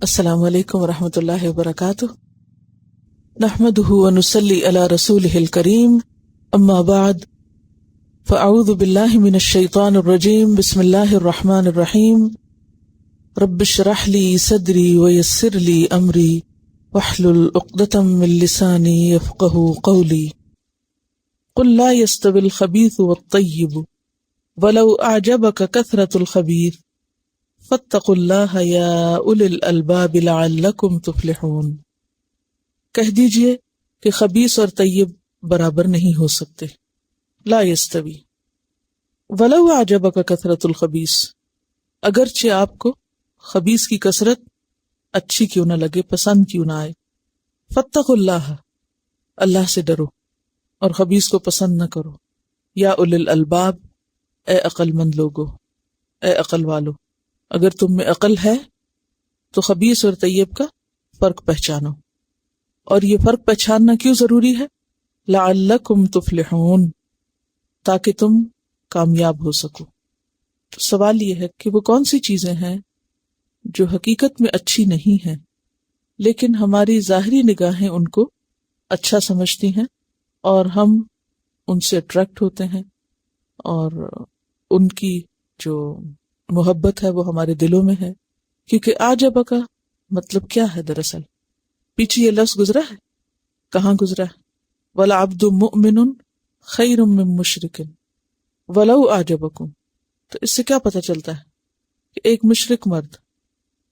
السلام علیکم ورحمۃ اللہ وبرکاتہ، نحمده ونصلی علی رسولہ الکریم، اما بعد فاعوذ باللہ من الشیطان الرجیم، بسم اللہ الرحمن الرحیم، رب اشرح لی صدری ویسر لی امری واحلل عقدۃ من لسانی یفقهوا قولی، قل لا یستوی الخبیث والطیب ولو اعجبک کثرۃ الخبیث فاتقوا اللہ یا اولی الالباب لعلکم تفلحون۔ کہہ دیجئے کہ خبیث اور طیب برابر نہیں ہو سکتے، لا یستوی ولو اعجبک کثرۃ الخبیث، اگرچہ آپ کو خبیث کی کثرت اچھی کیوں نہ لگے، پسند کیوں نہ آئے۔ فاتقوا اللہ، اللہ سے ڈرو اور خبیث کو پسند نہ کرو۔ یا اولی الالباب، اے عقل مند لوگو، اے عقل والو، اگر تم میں عقل ہے تو خبیث اور طیب کا فرق پہچانو۔ اور یہ فرق پہچاننا کیوں ضروری ہے؟ لعلکم تفلحون، تاکہ تم کامیاب ہو سکو۔ تو سوال یہ ہے کہ وہ کون سی چیزیں ہیں جو حقیقت میں اچھی نہیں ہیں لیکن ہماری ظاہری نگاہیں ان کو اچھا سمجھتی ہیں اور ہم ان سے اٹریکٹ ہوتے ہیں، اور ان کی جو محبت ہے وہ ہمارے دلوں میں ہے۔ کیونکہ عجب کا مطلب کیا ہے؟ دراصل پیچھے یہ لفظ گزرا ہے، کہاں گزرا ہے؟ وَلَعَبْدٌ مُؤْمِنٌ خَيْرٌ مِّن مُشْرِكٍ وَلَوْ أَعْجَبَكُمْ۔ تو اس سے کیا پتہ چلتا ہے کہ ایک مشرک مرد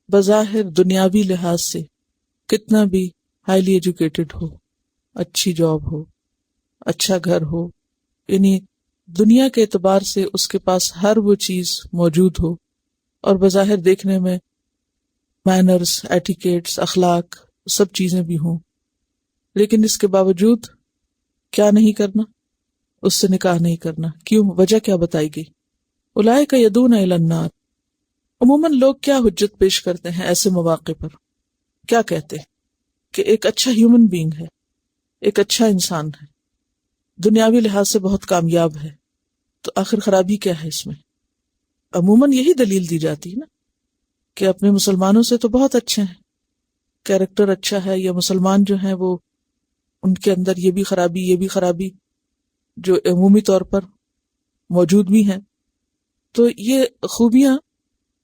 بظاہر دنیاوی لحاظ سے کتنا بھی ہائیلی ایجوکیٹڈ ہو، اچھی جاب ہو، اچھا گھر ہو، یعنی دنیا کے اعتبار سے اس کے پاس ہر وہ چیز موجود ہو اور بظاہر دیکھنے میں مینرز، ایٹیکیٹس، اخلاق سب چیزیں بھی ہوں، لیکن اس کے باوجود کیا نہیں کرنا؟ اس سے نکاح نہیں کرنا۔ کیوں؟ وجہ کیا بتائی گئی؟ اولئک یدعون الی النار۔ عموماً لوگ کیا حجت پیش کرتے ہیں ایسے مواقع پر؟ کیا کہتے ہیں؟ کہ ایک اچھا ہیومن بینگ ہے، ایک اچھا انسان ہے، دنیاوی لحاظ سے بہت کامیاب ہے، تو آخر خرابی کیا ہے اس میں؟ عموماً یہی دلیل دی جاتی ہے نا کہ اپنے مسلمانوں سے تو بہت اچھے ہیں، کیریکٹر اچھا ہے، یا مسلمان جو ہیں وہ ان کے اندر یہ بھی خرابی جو عمومی طور پر موجود بھی ہیں، تو یہ خوبیاں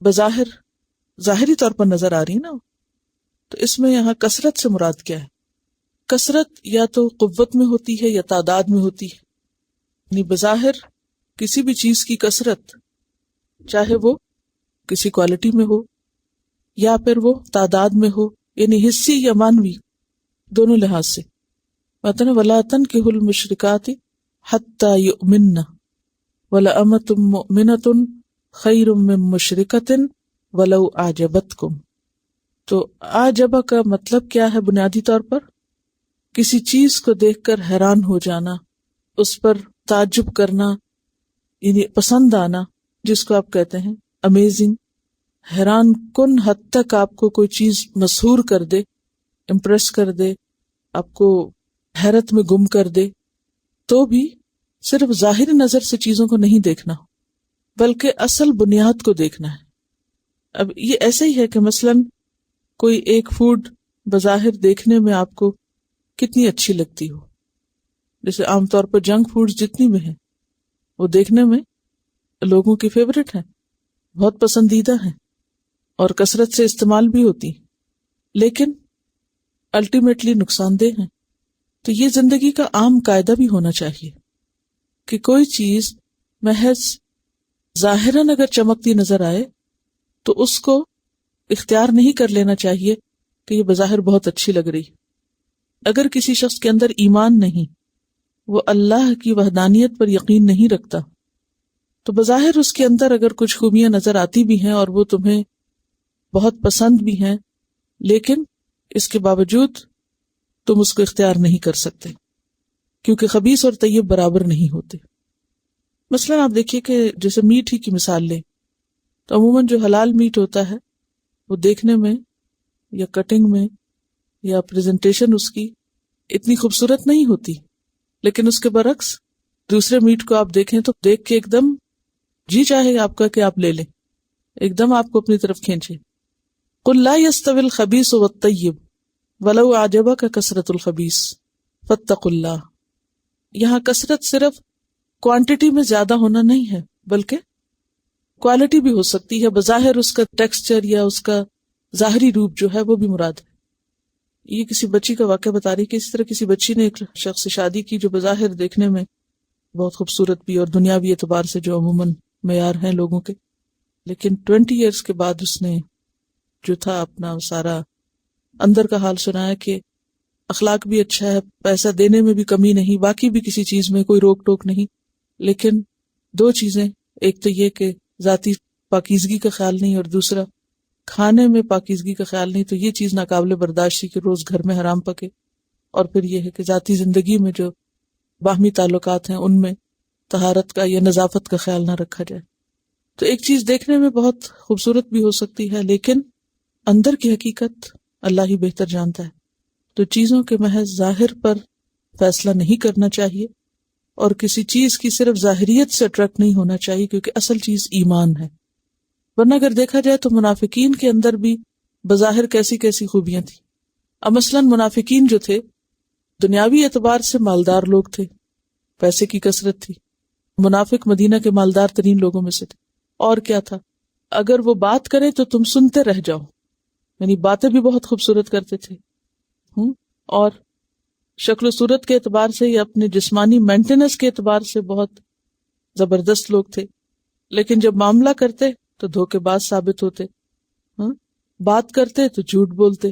بظاہر ظاہری طور پر نظر آ رہی نا۔ تو اس میں یہاں کثرت سے مراد کیا ہے؟ کثرت یا تو قوت میں ہوتی ہے یا تعداد میں ہوتی ہے، یعنی بظاہر کسی بھی چیز کی کثرت، چاہے وہ کسی کوالٹی میں ہو یا پھر وہ تعداد میں ہو، یعنی حصی یا معنوی، دونوں لحاظ سے۔ مثلا وَلَا تَنكِحُوا الْمُشْرِكَاتِ حَتَّى يُؤْمِنَّ وَلَأَمَةٌ مُؤْمِنَةٌ خَيْرٌ مِّن مُشْرِكَةٍ وَلَوْ أَعْجَبَتْكُمْ۔ تو عجبہ کا مطلب کیا ہے بنیادی طور پر؟ کسی چیز کو دیکھ کر حیران ہو جانا، اس پر تعجب کرنا، یعنی پسند آنا، جس کو آپ کہتے ہیں امیزنگ، حیران کن حد تک آپ کو کوئی چیز مسحور کر دے، امپریس کر دے، آپ کو حیرت میں گم کر دے، تو بھی صرف ظاہری نظر سے چیزوں کو نہیں دیکھنا بلکہ اصل بنیاد کو دیکھنا ہے۔ اب یہ ایسے ہی ہے کہ مثلاً کوئی ایک فوڈ بظاہر دیکھنے میں آپ کو کتنی اچھی لگتی ہو، جیسے عام طور پر جنک فوڈز جتنی بھی ہیں وہ دیکھنے میں لوگوں کی فیوریٹ ہیں، بہت پسندیدہ ہیں اور کثرت سے استعمال بھی ہوتی، لیکن الٹیمیٹلی نقصان دہ ہیں۔ تو یہ زندگی کا عام قاعدہ بھی ہونا چاہیے کہ کوئی چیز محض ظاہراً اگر چمکتی نظر آئے تو اس کو اختیار نہیں کر لینا چاہیے کہ یہ بظاہر بہت اچھی لگ رہی۔ اگر کسی شخص کے اندر ایمان نہیں، وہ اللہ کی وحدانیت پر یقین نہیں رکھتا، تو بظاہر اس کے اندر اگر کچھ خوبیاں نظر آتی بھی ہیں اور وہ تمہیں بہت پسند بھی ہیں، لیکن اس کے باوجود تم اس کو اختیار نہیں کر سکتے، کیونکہ خبیث اور طیب برابر نہیں ہوتے۔ مثلا آپ دیکھیے کہ جیسے میٹ ہی کی مثال لیں تو عموماً جو حلال میٹ ہوتا ہے وہ دیکھنے میں یا کٹنگ میں یا پریزنٹیشن اس کی اتنی خوبصورت نہیں ہوتی، لیکن اس کے برعکس دوسرے میٹ کو آپ دیکھیں تو دیکھ کے ایک دم جی چاہے آپ کا کہ آپ لے لیں، ایک دم آپ کو اپنی طرف کھینچے۔ قل لا يستوي الخبيث والطيب ولو أعجبك كثرة الخبيث فاتقوا اللہ. یہاں کثرت صرف کوانٹٹی میں زیادہ ہونا نہیں ہے بلکہ کوالٹی بھی ہو سکتی ہے. بظاہر اس کا ٹیکسچر یا اس کا ظاہری روپ جو ہے وہ بھی مراد ہے. یہ کسی بچی کا واقعہ بتا رہی کہ اس طرح کسی بچی نے ایک شخص سے شادی کی جو بظاہر دیکھنے میں بہت خوبصورت بھی اور دنیاوی اعتبار سے جو عموماً معیار ہیں لوگوں کے، لیکن 20 ایئرس کے بعد اس نے جو تھا اپنا سارا اندر کا حال سنایا کہ اخلاق بھی اچھا ہے، پیسہ دینے میں بھی کمی نہیں، باقی بھی کسی چیز میں کوئی روک ٹوک نہیں، لیکن دو چیزیں، ایک تو یہ کہ ذاتی پاکیزگی کا خیال نہیں اور دوسرا کھانے میں پاکیزگی کا خیال نہیں. تو یہ چیز ناقابل برداشت تھی کہ روز گھر میں حرام پکے. اور پھر یہ ہے کہ ذاتی زندگی میں جو باہمی تعلقات ہیں ان میں طہارت کا یا نظافت کا خیال نہ رکھا جائے. تو ایک چیز دیکھنے میں بہت خوبصورت بھی ہو سکتی ہے لیکن اندر کی حقیقت اللہ ہی بہتر جانتا ہے. تو چیزوں کے محض ظاہر پر فیصلہ نہیں کرنا چاہیے اور کسی چیز کی صرف ظاہریت سے اٹریکٹ نہیں ہونا چاہیے کیونکہ اصل چیز ایمان ہے. ورنہ اگر دیکھا جائے تو منافقین کے اندر بھی بظاہر کیسی کیسی خوبیاں تھیں. اب مثلاً منافقین جو تھے دنیاوی اعتبار سے مالدار لوگ تھے، پیسے کی کثرت تھی، منافق مدینہ کے مالدار ترین لوگوں میں سے تھے. اور کیا تھا، اگر وہ بات کریں تو تم سنتے رہ جاؤ، یعنی باتیں بھی بہت خوبصورت کرتے تھے اور شکل و صورت کے اعتبار سے یا اپنے جسمانی مینٹیننس کے اعتبار سے بہت زبردست لوگ تھے. لیکن جب معاملہ کرتے تو دھوکے باز ثابت ہوتے، بات کرتے تو جھوٹ بولتے،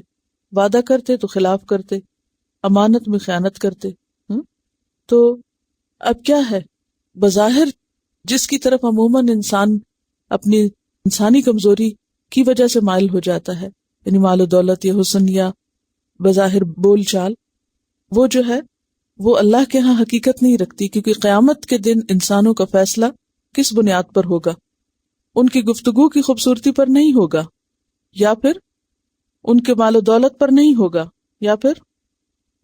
وعدہ کرتے تو خلاف کرتے، امانت میں خیانت کرتے. تو اب کیا ہے، بظاہر جس کی طرف عموماً انسان اپنی انسانی کمزوری کی وجہ سے مائل ہو جاتا ہے، یعنی مال و دولت یا حسن یا بظاہر بول چال، وہ جو ہے وہ اللہ کے ہاں حقیقت نہیں رکھتی. کیونکہ قیامت کے دن انسانوں کا فیصلہ کس بنیاد پر ہوگا؟ ان کی گفتگو کی خوبصورتی پر نہیں ہوگا، یا پھر ان کے مال و دولت پر نہیں ہوگا، یا پھر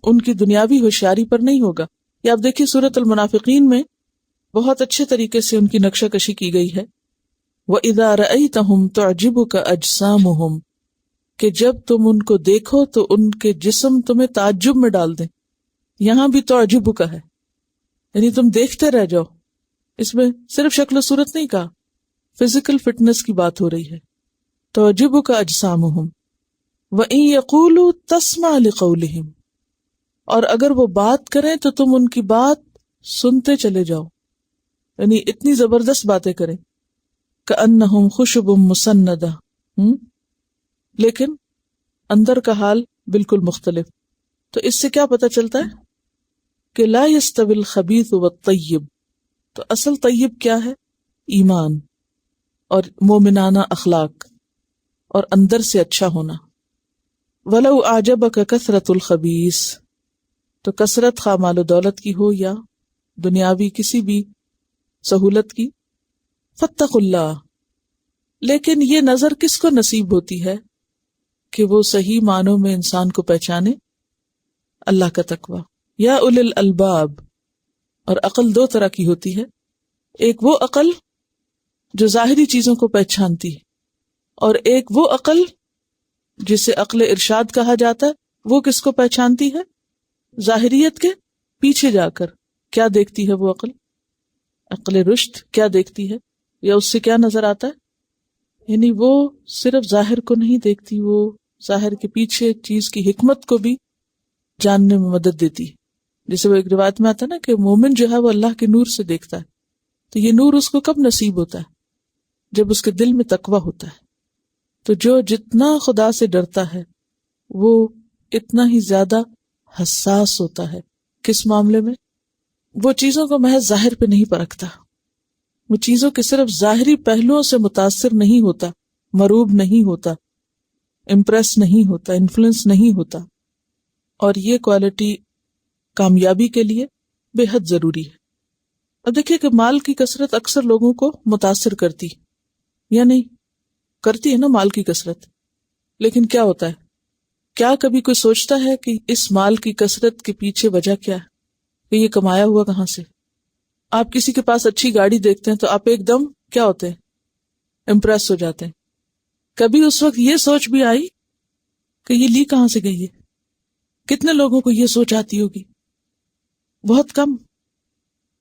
ان کی دنیاوی ہوشیاری پر نہیں ہوگا. یا آپ دیکھیے سورۃ المنافقین میں بہت اچھے طریقے سے ان کی نقشہ کشی کی گئی ہے. وَإِذَا رَأَيْتَهُمْ تُعْجِبُكَ أَجْسَامُهُمْ، کہ جب تم ان کو دیکھو تو ان کے جسم تمہیں تعجب میں ڈال دیں. یہاں بھی تعجب کا ہے، یعنی تم دیکھتے رہ جاؤ. اس میں صرف شکل و صورت نہیں کہا، فزیکل فٹنس کی بات ہو رہی ہے. تعجبک اجسامہم وَإِن يَقُولُوا تَسْمَعْ لِقَوْلِهِمْ، اور اگر وہ بات کریں تو تم ان کی بات سنتے چلے جاؤ، یعنی اتنی زبردست باتیں کریں. کأنہم خشب مسندہ، لیکن اندر کا حال بالکل مختلف. تو اس سے کیا پتہ چلتا ہے کہ لا یستوی الخبیث والطیب. تو اصل طیب کیا ہے؟ ایمان اور مومنانہ اخلاق اور اندر سے اچھا ہونا. وَلَوْ أَعْجَبَكَ كَثْرَةُ الْخَبِيثِ، تو کثرت خواہ مال و دولت کی ہو یا دنیاوی کسی بھی سہولت کی. فَاتَّقُوا اللَّهَ، لیکن یہ نظر کس کو نصیب ہوتی ہے کہ وہ صحیح معنوں میں انسان کو پہچانے؟ اللہ کا تقوی. یا اولی الالباب، اور عقل دو طرح کی ہوتی ہے. ایک وہ عقل جو ظاہری چیزوں کو پہچانتی ہے، اور ایک وہ عقل جسے عقل ارشاد کہا جاتا ہے. وہ کس کو پہچانتی ہے؟ ظاہریت کے پیچھے جا کر کیا دیکھتی ہے وہ عقل؟ عقل رشد کیا دیکھتی ہے یا اس سے کیا نظر آتا ہے؟ یعنی وہ صرف ظاہر کو نہیں دیکھتی، وہ ظاہر کے پیچھے چیز کی حکمت کو بھی جاننے میں مدد دیتی ہے. جیسے وہ ایک روایت میں آتا ہے نا کہ مومن جو ہے وہ اللہ کے نور سے دیکھتا ہے. تو یہ نور اس کو کب نصیب ہوتا ہے؟ جب اس کے دل میں تقویٰ ہوتا ہے. تو جو جتنا خدا سے ڈرتا ہے وہ اتنا ہی زیادہ حساس ہوتا ہے. کس معاملے میں؟ وہ چیزوں کو محض ظاہر پہ نہیں پرکھتا، وہ چیزوں کے صرف ظاہری پہلوؤں سے متاثر نہیں ہوتا، مروب نہیں ہوتا، امپریس نہیں ہوتا، انفلوئنس نہیں ہوتا. اور یہ کوالٹی کامیابی کے لیے بے حد ضروری ہے. اب دیکھیے کہ مال کی کثرت اکثر لوگوں کو متاثر کرتی یا نہیں کرتی ہے نا، مال کی کثرت. لیکن کیا ہوتا ہے، کیا کبھی کوئی سوچتا ہے کہ اس مال کی کثرت کے پیچھے وجہ کیا ہے، کہ یہ کمایا ہوا کہاں سے؟ آپ کسی کے پاس اچھی گاڑی دیکھتے ہیں تو آپ ایک دم کیا ہوتے ہیں؟ امپریس ہو جاتے ہیں. کبھی اس وقت یہ سوچ بھی آئی کہ یہ لی کہاں سے گئی ہے؟ کتنے لوگوں کو یہ سوچ آتی ہوگی؟ بہت کم.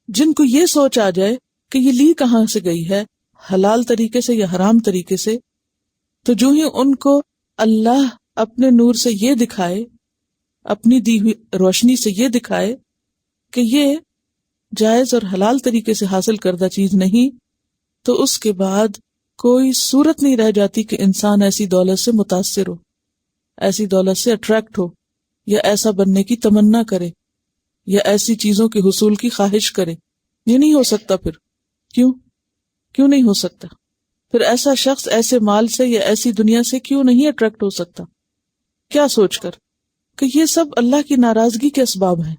جن کو یہ سوچ آ جائے کہ یہ لی کہاں سے گئی ہے، حلال طریقے سے یا حرام طریقے سے، تو جو ہی ان کو اللہ اپنے نور سے یہ دکھائے، اپنی دی ہوئی روشنی سے یہ دکھائے کہ یہ جائز اور حلال طریقے سے حاصل کردہ چیز نہیں، تو اس کے بعد کوئی صورت نہیں رہ جاتی کہ انسان ایسی دولت سے متاثر ہو، ایسی دولت سے اٹریکٹ ہو، یا ایسا بننے کی تمنا کرے، یا ایسی چیزوں کے حصول کی خواہش کرے. یہ نہیں ہو سکتا. پھر کیوں نہیں ہو سکتا؟ پھر ایسا شخص ایسے مال سے یا ایسی دنیا سے کیوں نہیں اٹریکٹ ہو سکتا؟ کیا سوچ کر کہ یہ سب اللہ کی ناراضگی کے اسباب ہیں،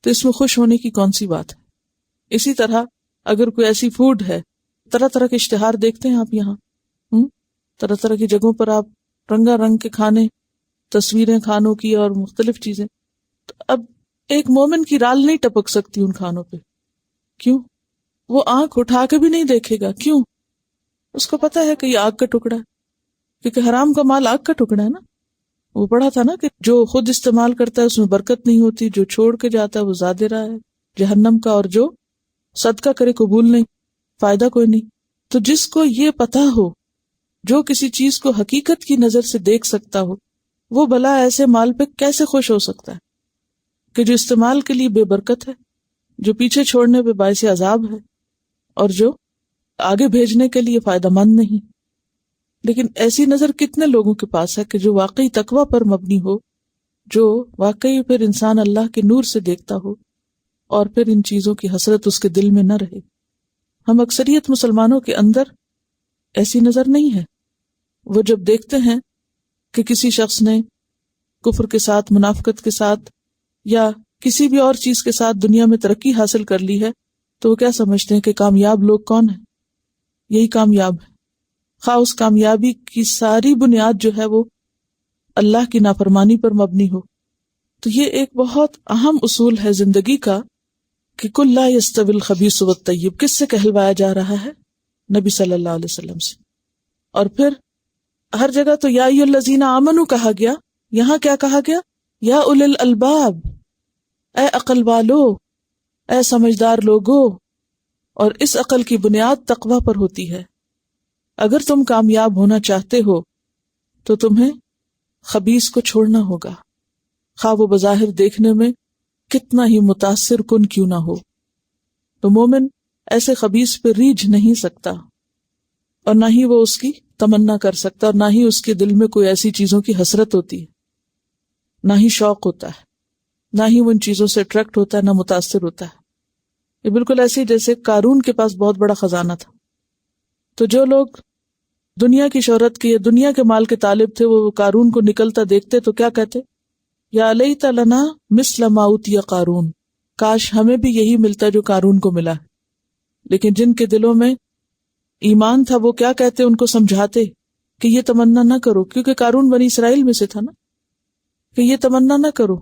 تو اس میں خوش ہونے کی کون سی بات ہے؟ اسی طرح اگر کوئی ایسی فوڈ ہے، طرح طرح کے اشتہار دیکھتے ہیں آپ یہاں، طرح طرح کی جگہوں پر آپ رنگا رنگ کے کھانے، تصویریں کھانوں کی اور مختلف چیزیں، تو اب ایک مومن کی رال نہیں ٹپک سکتی ان کھانوں پہ. کیوں؟ وہ آنکھ اٹھا کے بھی نہیں دیکھے گا. کیوں؟ اس کو پتا ہے کہ یہ آگ کا ٹکڑا ہے، کیونکہ حرام کا مال آگ کا ٹکڑا ہے نا. وہ پڑھا تھا نا کہ جو خود استعمال کرتا ہے اس میں برکت نہیں ہوتی، جو چھوڑ کے جاتا ہے وہ زیادہ رہا ہے جہنم کا، اور جو صدقہ کرے قبول نہیں، فائدہ کوئی نہیں. تو جس کو یہ پتا ہو، جو کسی چیز کو حقیقت کی نظر سے دیکھ سکتا ہو، وہ بھلا ایسے مال پہ کیسے خوش ہو سکتا ہے کہ جو استعمال کے لیے بے برکت ہے، جو پیچھے چھوڑنے پہ باعث عذاب ہے، اور جو آگے بھیجنے کے لیے فائدہ مند نہیں. لیکن ایسی نظر کتنے لوگوں کے پاس ہے کہ جو واقعی تقوی پر مبنی ہو، جو واقعی پھر انسان اللہ کے نور سے دیکھتا ہو، اور پھر ان چیزوں کی حسرت اس کے دل میں نہ رہے. ہم اکثریت مسلمانوں کے اندر ایسی نظر نہیں ہے. وہ جب دیکھتے ہیں کہ کسی شخص نے کفر کے ساتھ، منافقت کے ساتھ یا کسی بھی اور چیز کے ساتھ دنیا میں ترقی حاصل کر لی ہے، تو وہ کیا سمجھتے ہیں کہ کامیاب لوگ کون ہیں؟ یہی کامیاب ہے. خواہ اس کامیابی کی ساری بنیاد جو ہے وہ اللہ کی نافرمانی پر مبنی ہو. تو یہ ایک بہت اہم اصول ہے زندگی کا کہ کل لا یستوی الخبیث والطیب کس سے کہلوایا جا رہا ہے؟ نبی صلی اللہ علیہ وسلم سے. اور پھر ہر جگہ تو یا ایھا الذین آمنوا کہا گیا، یہاں کیا کہا گیا؟ یا اولی الالباب، اے عقل والو، اے سمجھدار لوگو. اور اس عقل کی بنیاد تقوی پر ہوتی ہے. اگر تم کامیاب ہونا چاہتے ہو تو تمہیں خبیث کو چھوڑنا ہوگا، خواہ وہ بظاہر دیکھنے میں کتنا ہی متاثر کن کیوں نہ ہو. تو مومن ایسے خبیث پہ ریجھ نہیں سکتا، اور نہ ہی وہ اس کی تمنا کر سکتا، اور نہ ہی اس کے دل میں کوئی ایسی چیزوں کی حسرت ہوتی ہے، نہ ہی شوق ہوتا ہے، نہ ہی وہ ان چیزوں سے اٹریکٹ ہوتا ہے، نہ متاثر ہوتا ہے. یہ بالکل ایسے جیسے قارون کے پاس بہت بڑا خزانہ تھا، تو جو لوگ دنیا کی شہرت کے یا دنیا کے مال کے طالب تھے، وہ قارون کو نکلتا دیکھتے تو کیا کہتے؟ یا لیت لنا مثل ما اوتی قارون، کاش ہمیں بھی یہی ملتا جو قارون کو ملا. لیکن جن کے دلوں میں ایمان تھا وہ کیا کہتے؟ ان کو سمجھاتے کہ یہ تمنا نہ کرو، کیونکہ قارون بنی اسرائیل میں سے تھا نا، کہ یہ تمنا نہ کرو،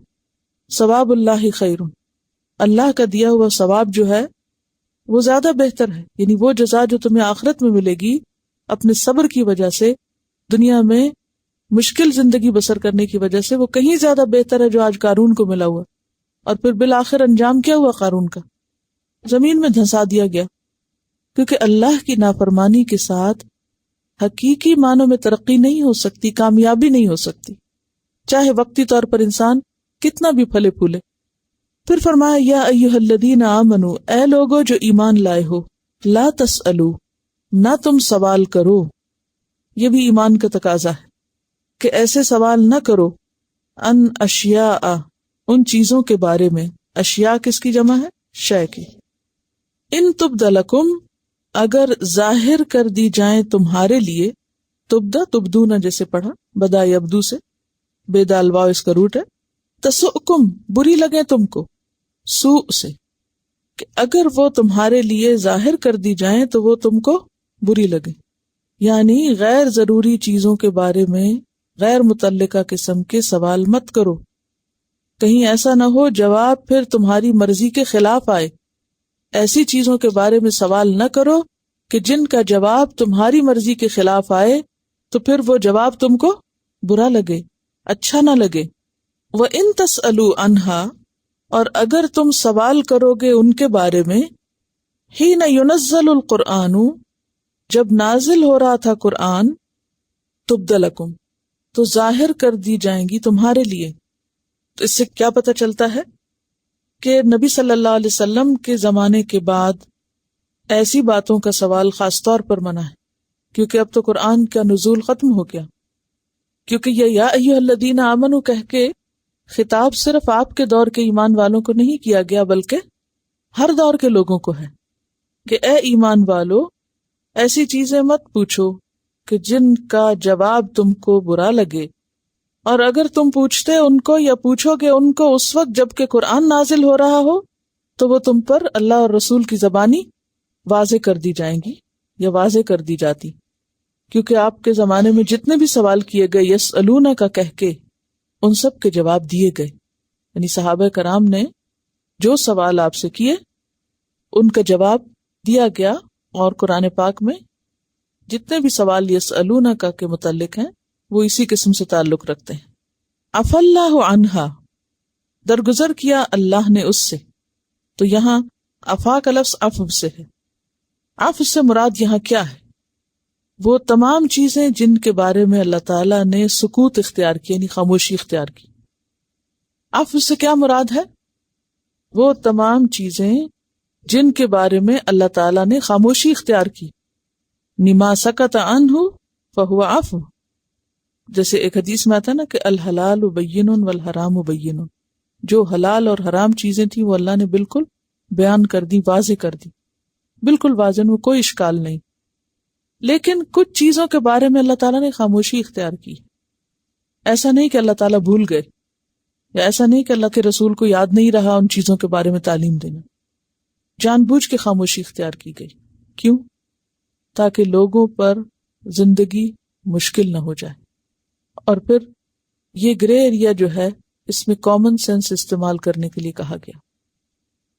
ثواب اللہ خیر، اللہ کا دیا ہوا ثواب جو ہے وہ زیادہ بہتر ہے. یعنی وہ جزا جو تمہیں آخرت میں ملے گی اپنے صبر کی وجہ سے، دنیا میں مشکل زندگی بسر کرنے کی وجہ سے، وہ کہیں زیادہ بہتر ہے جو آج قارون کو ملا ہوا. اور پھر بالآخر انجام کیا ہوا قارون کا؟ زمین میں دھنسا دیا گیا. کیونکہ اللہ کی نافرمانی کے ساتھ حقیقی معنوں میں ترقی نہیں ہو سکتی، کامیابی نہیں ہو سکتی، چاہے وقتی طور پر انسان کتنا بھی پھلے پھولے. پھر فرمایا یا ایھا الذین آمنوا، اے لوگو جو ایمان لائے ہو، لا تسألوا، نہ تم سوال کرو. یہ بھی ایمان کا تقاضا ہے کہ ایسے سوال نہ کرو، ان اشیاء، ان چیزوں کے بارے میں. اشیاء کس کی جمع ہے؟ شے کی. ان تبد لکم، اگر ظاہر کر دی جائیں تمہارے لیے. تبدا تبدون جیسے پڑھا، بدا یبدو سے، بے دال واو اس کا روٹ ہے. تسؤکم، بری لگے تم کو، سوء سے، کہ اگر وہ تمہارے لیے ظاہر کر دی جائیں تو وہ تم کو بری لگے. یعنی غیر ضروری چیزوں کے بارے میں غیر متعلقہ قسم کے سوال مت کرو، کہیں ایسا نہ ہو جواب پھر تمہاری مرضی کے خلاف آئے. ایسی چیزوں کے بارے میں سوال نہ کرو کہ جن کا جواب تمہاری مرضی کے خلاف آئے، تو پھر وہ جواب تم کو برا لگے، اچھا نہ لگے۔ وَإِن تَسْأَلُوا عَنْهَا، اور اگر تم سوال کرو گے ان کے بارے میں، حین يُنَزَّلُ الْقُرْآنُ، جب نازل ہو رہا تھا قرآن، تُبْدَ لَكُمْ، تو ظاہر کر دی جائیں گی تمہارے لیے۔ تو اس سے کیا پتہ چلتا ہے کہ نبی صلی اللہ علیہ وسلم کے زمانے کے بعد ایسی باتوں کا سوال خاص طور پر منع ہے، کیونکہ اب تو قرآن کا نزول ختم ہو گیا۔ کیونکہ یہ یا ایھا الذین آمنوا کہہ کے خطاب صرف آپ کے دور کے ایمان والوں کو نہیں کیا گیا، بلکہ ہر دور کے لوگوں کو ہے کہ اے ایمان والو، ایسی چیزیں مت پوچھو کہ جن کا جواب تم کو برا لگے، اور اگر تم پوچھتے ان کو یا پوچھو گے ان کو اس وقت جب کہ قرآن نازل ہو رہا ہو، تو وہ تم پر اللہ اور رسول کی زبانی واضح کر دی جائیں گی یا واضح کر دی جاتی۔ کیونکہ آپ کے زمانے میں جتنے بھی سوال کیے گئے یسألون کا کہہ کے، ان سب کے جواب دیے گئے، یعنی صحابہ کرام نے جو سوال آپ سے کیے ان کا جواب دیا گیا، اور قرآن پاک میں جتنے بھی سوال یسألون کا کے متعلق ہیں وہ اسی قسم سے تعلق رکھتے ہیں۔ عفا اللہ عنہا، درگزر کیا اللہ نے اس سے۔ تو یہاں عفا کا لفظ عفو سے ہے۔ عفو سے مراد یہاں کیا ہے؟ وہ تمام چیزیں جن کے بارے میں اللہ تعالیٰ نے سکوت اختیار کی، یعنی خاموشی اختیار کی۔ عفو سے کیا مراد ہے؟ وہ تمام چیزیں جن کے بارے میں اللہ تعالیٰ نے خاموشی اختیار کی۔ ما سکت عنہ فہو عفو، جیسے ایک حدیث میں آتا ہے نا کہ الحلال بین والحرام بین، جو حلال اور حرام چیزیں تھیں وہ اللہ نے بالکل بیان کر دی، واضح کر دی، بالکل واضح، میں کوئی اشکال نہیں۔ لیکن کچھ چیزوں کے بارے میں اللہ تعالیٰ نے خاموشی اختیار کی۔ ایسا نہیں کہ اللہ تعالیٰ بھول گئے، یا ایسا نہیں کہ اللہ کے رسول کو یاد نہیں رہا ان چیزوں کے بارے میں تعلیم دینا، جان بوجھ کے خاموشی اختیار کی گئی۔ کیوں؟ تاکہ لوگوں پر زندگی مشکل نہ ہو جائے۔ اور پھر یہ گرے ایریا جو ہے اس میں کامن سینس استعمال کرنے کے لیے کہا گیا۔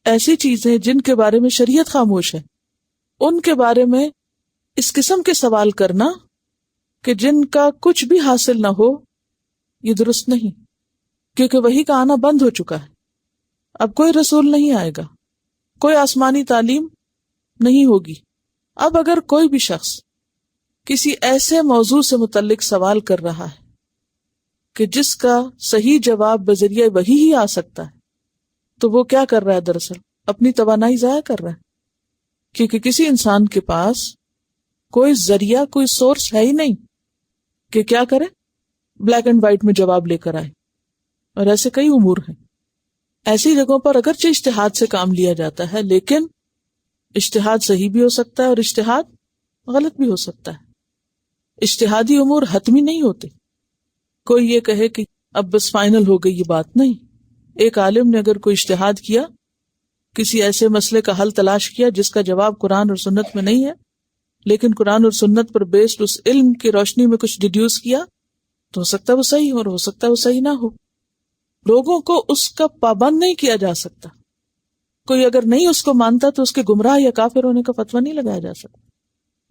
ایسی چیزیں جن کے بارے میں شریعت خاموش ہے، ان کے بارے میں اس قسم کے سوال کرنا کہ جن کا کچھ بھی حاصل نہ ہو، یہ درست نہیں، کیونکہ وحی کا آنا بند ہو چکا ہے۔ اب کوئی رسول نہیں آئے گا، کوئی آسمانی تعلیم نہیں ہوگی۔ اب اگر کوئی بھی شخص کسی ایسے موضوع سے متعلق سوال کر رہا ہے کہ جس کا صحیح جواب بذریعہ وحی ہی آ سکتا ہے، تو وہ کیا کر رہا ہے؟ دراصل اپنی توانائی ضائع کر رہا ہے، کیونکہ کسی انسان کے پاس کوئی ذریعہ، کوئی سورس ہے ہی نہیں کہ کیا کرے، بلیک اینڈ وائٹ میں جواب لے کر آئے۔ اور ایسے کئی امور ہیں، ایسی جگہوں پر اگرچہ اجتہاد سے کام لیا جاتا ہے، لیکن اجتہاد صحیح بھی ہو سکتا ہے اور اجتہاد غلط بھی ہو سکتا ہے۔ اجتہادی امور حتمی نہیں ہوتے۔ کوئی یہ کہے کہ اب بس فائنل ہو گئی، یہ بات نہیں۔ ایک عالم نے اگر کوئی اجتہاد کیا، کسی ایسے مسئلے کا حل تلاش کیا جس کا جواب قرآن اور سنت میں نہیں ہے، لیکن قرآن اور سنت پر بیسڈ اس علم کی روشنی میں کچھ ڈیڈیوس کیا، تو ہو سکتا ہے وہ صحیح ہو اور ہو سکتا ہے وہ صحیح نہ ہو۔ لوگوں کو اس کا پابند نہیں کیا جا سکتا۔ کوئی اگر نہیں اس کو مانتا تو اس کے گمراہ یا کافر ہونے کا فتویٰ نہیں لگایا جا سکتا،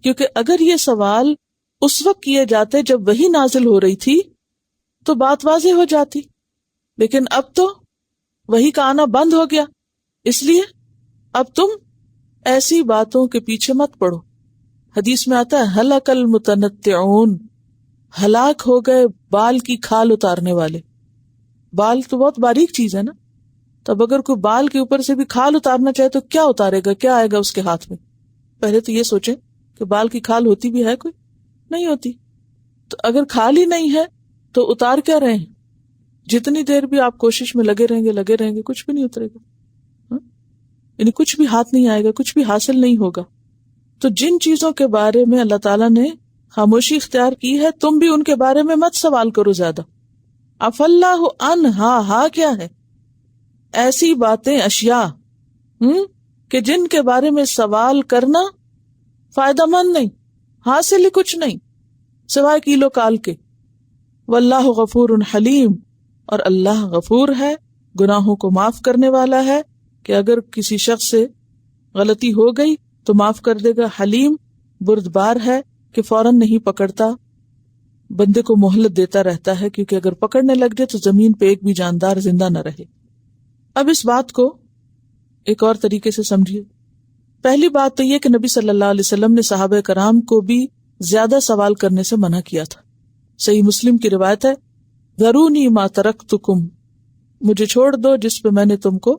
کیونکہ اگر یہ سوال اس وقت کیے جاتے جب وحی نازل ہو رہی تھی تو بات واضح ہو جاتی، لیکن اب تو وحی کا آنا بند ہو گیا، اس لیے اب تم ایسی باتوں کے پیچھے مت پڑو۔ حدیث میں آتا ہے ہلک المتنطعون، ہلاک ہو گئے بال کی کھال اتارنے والے۔ بال تو بہت باریک چیز ہے نا، تب اگر کوئی بال کے اوپر سے بھی کھال اتارنا چاہے تو کیا اتارے گا، کیا آئے گا اس کے ہاتھ میں؟ پہلے تو یہ سوچیں کہ بال کی کھال ہوتی بھی ہے، کوئی نہیں ہوتی۔ تو اگر کھال ہی نہیں ہے تو اتار کیا رہے ہیں؟ جتنی دیر بھی آپ کوشش میں لگے رہیں گے کچھ بھی نہیں اترے گا، یعنی کچھ بھی ہاتھ نہیں آئے گا، کچھ بھی حاصل نہیں ہوگا۔ تو جن چیزوں کے بارے میں اللہ تعالیٰ نے خاموشی اختیار کی ہے، تم بھی ان کے بارے میں مت سوال کرو زیادہ۔ عفا اللہ عنہا، ہا کیا ہے؟ ایسی باتیں، اشیاء کہ جن کے بارے میں سوال کرنا فائدہ مند نہیں، حاصل ہی کچھ نہیں سوائے کیلو کال کے۔ واللہ غفور حلیم، اور اللہ غفور ہے، گناہوں کو معاف کرنے والا ہے، کہ اگر کسی شخص سے غلطی ہو گئی تو معاف کر دے گا۔ حلیم، بردبار ہے کہ فوراً نہیں پکڑتا بندے کو مہلت دیتا رہتا ہے، کیونکہ اگر پکڑنے لگ جائے تو زمین پہ ایک بھی جاندار زندہ نہ رہے۔ اب اس بات کو ایک اور طریقے سے سمجھیے۔ پہلی بات تو یہ کہ نبی صلی اللہ علیہ وسلم نے صحابہ کرام کو بھی زیادہ سوال کرنے سے منع کیا تھا۔ صحیح مسلم کی روایت ہے، ذرونی ما ترکتکم، مجھے چھوڑ دو جس پہ میں نے تم کو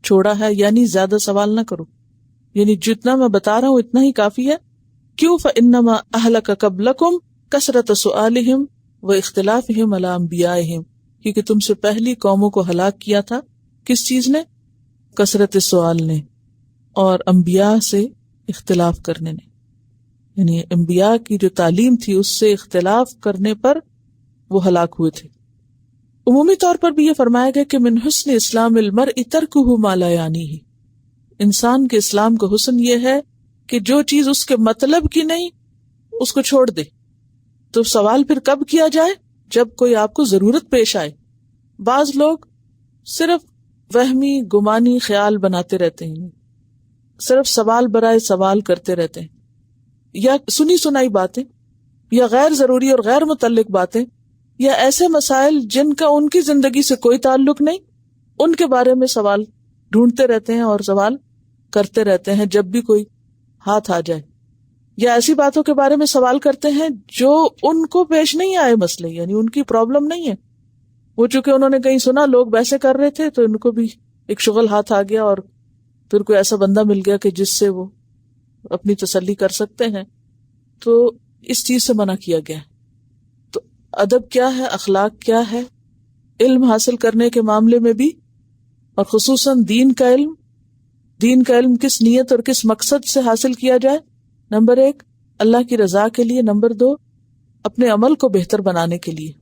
چھوڑا ہے، یعنی زیادہ سوال نہ کرو، یعنی جتنا میں بتا رہا ہوں اتنا ہی کافی ہے۔ کیوں؟ فإنما أهلك قبلكم کثرت سؤالہم واختلافہم علی انبیائہم، کیونکہ تم سے پہلی قوموں کو ہلاک کیا تھا کس چیز نے؟ کثرت سوال نے اور انبیاء سے اختلاف کرنے نے، یعنی انبیاء کی جو تعلیم تھی اس سے اختلاف کرنے پر وہ ہلاک ہوئے تھے۔ عمومی طور پر بھی یہ فرمایا گیا کہ من حسن اسلام المرء ترکہ ما لا یعنیہ، انسان کے اسلام کا حسن یہ ہے کہ جو چیز اس کے مطلب کی نہیں اس کو چھوڑ دے۔ تو سوال پھر کب کیا جائے؟ جب کوئی آپ کو ضرورت پیش آئے۔ بعض لوگ صرف وہمی گمانی خیال بناتے رہتے ہیں، صرف سوال برائے سوال کرتے رہتے ہیں، یا سنی سنائی باتیں، یا غیر ضروری اور غیر متعلق باتیں، یا ایسے مسائل جن کا ان کی زندگی سے کوئی تعلق نہیں، ان کے بارے میں سوال ڈھونڈتے رہتے ہیں اور سوال کرتے رہتے ہیں جب بھی کوئی ہاتھ آ جائے، یا ایسی باتوں کے بارے میں سوال کرتے ہیں جو ان کو پیش نہیں آئے مسئلے، یعنی ان کی پرابلم نہیں ہے، وہ چونکہ انہوں نے کہیں سنا لوگ ویسے کر رہے تھے تو ان کو بھی ایک شغل ہاتھ آ گیا اور پھر کوئی ایسا بندہ مل گیا کہ جس سے وہ اپنی تسلی کر سکتے ہیں، تو اس چیز سے منع کیا گیا۔ تو ادب کیا ہے، اخلاق کیا ہے، علم حاصل کرنے کے معاملے میں بھی، اور خصوصاً دین کا علم کس نیت اور کس مقصد سے حاصل کیا جائے؟ نمبر 1 اللہ کی رضا کے لیے، نمبر 2 اپنے عمل کو بہتر بنانے کے لیے۔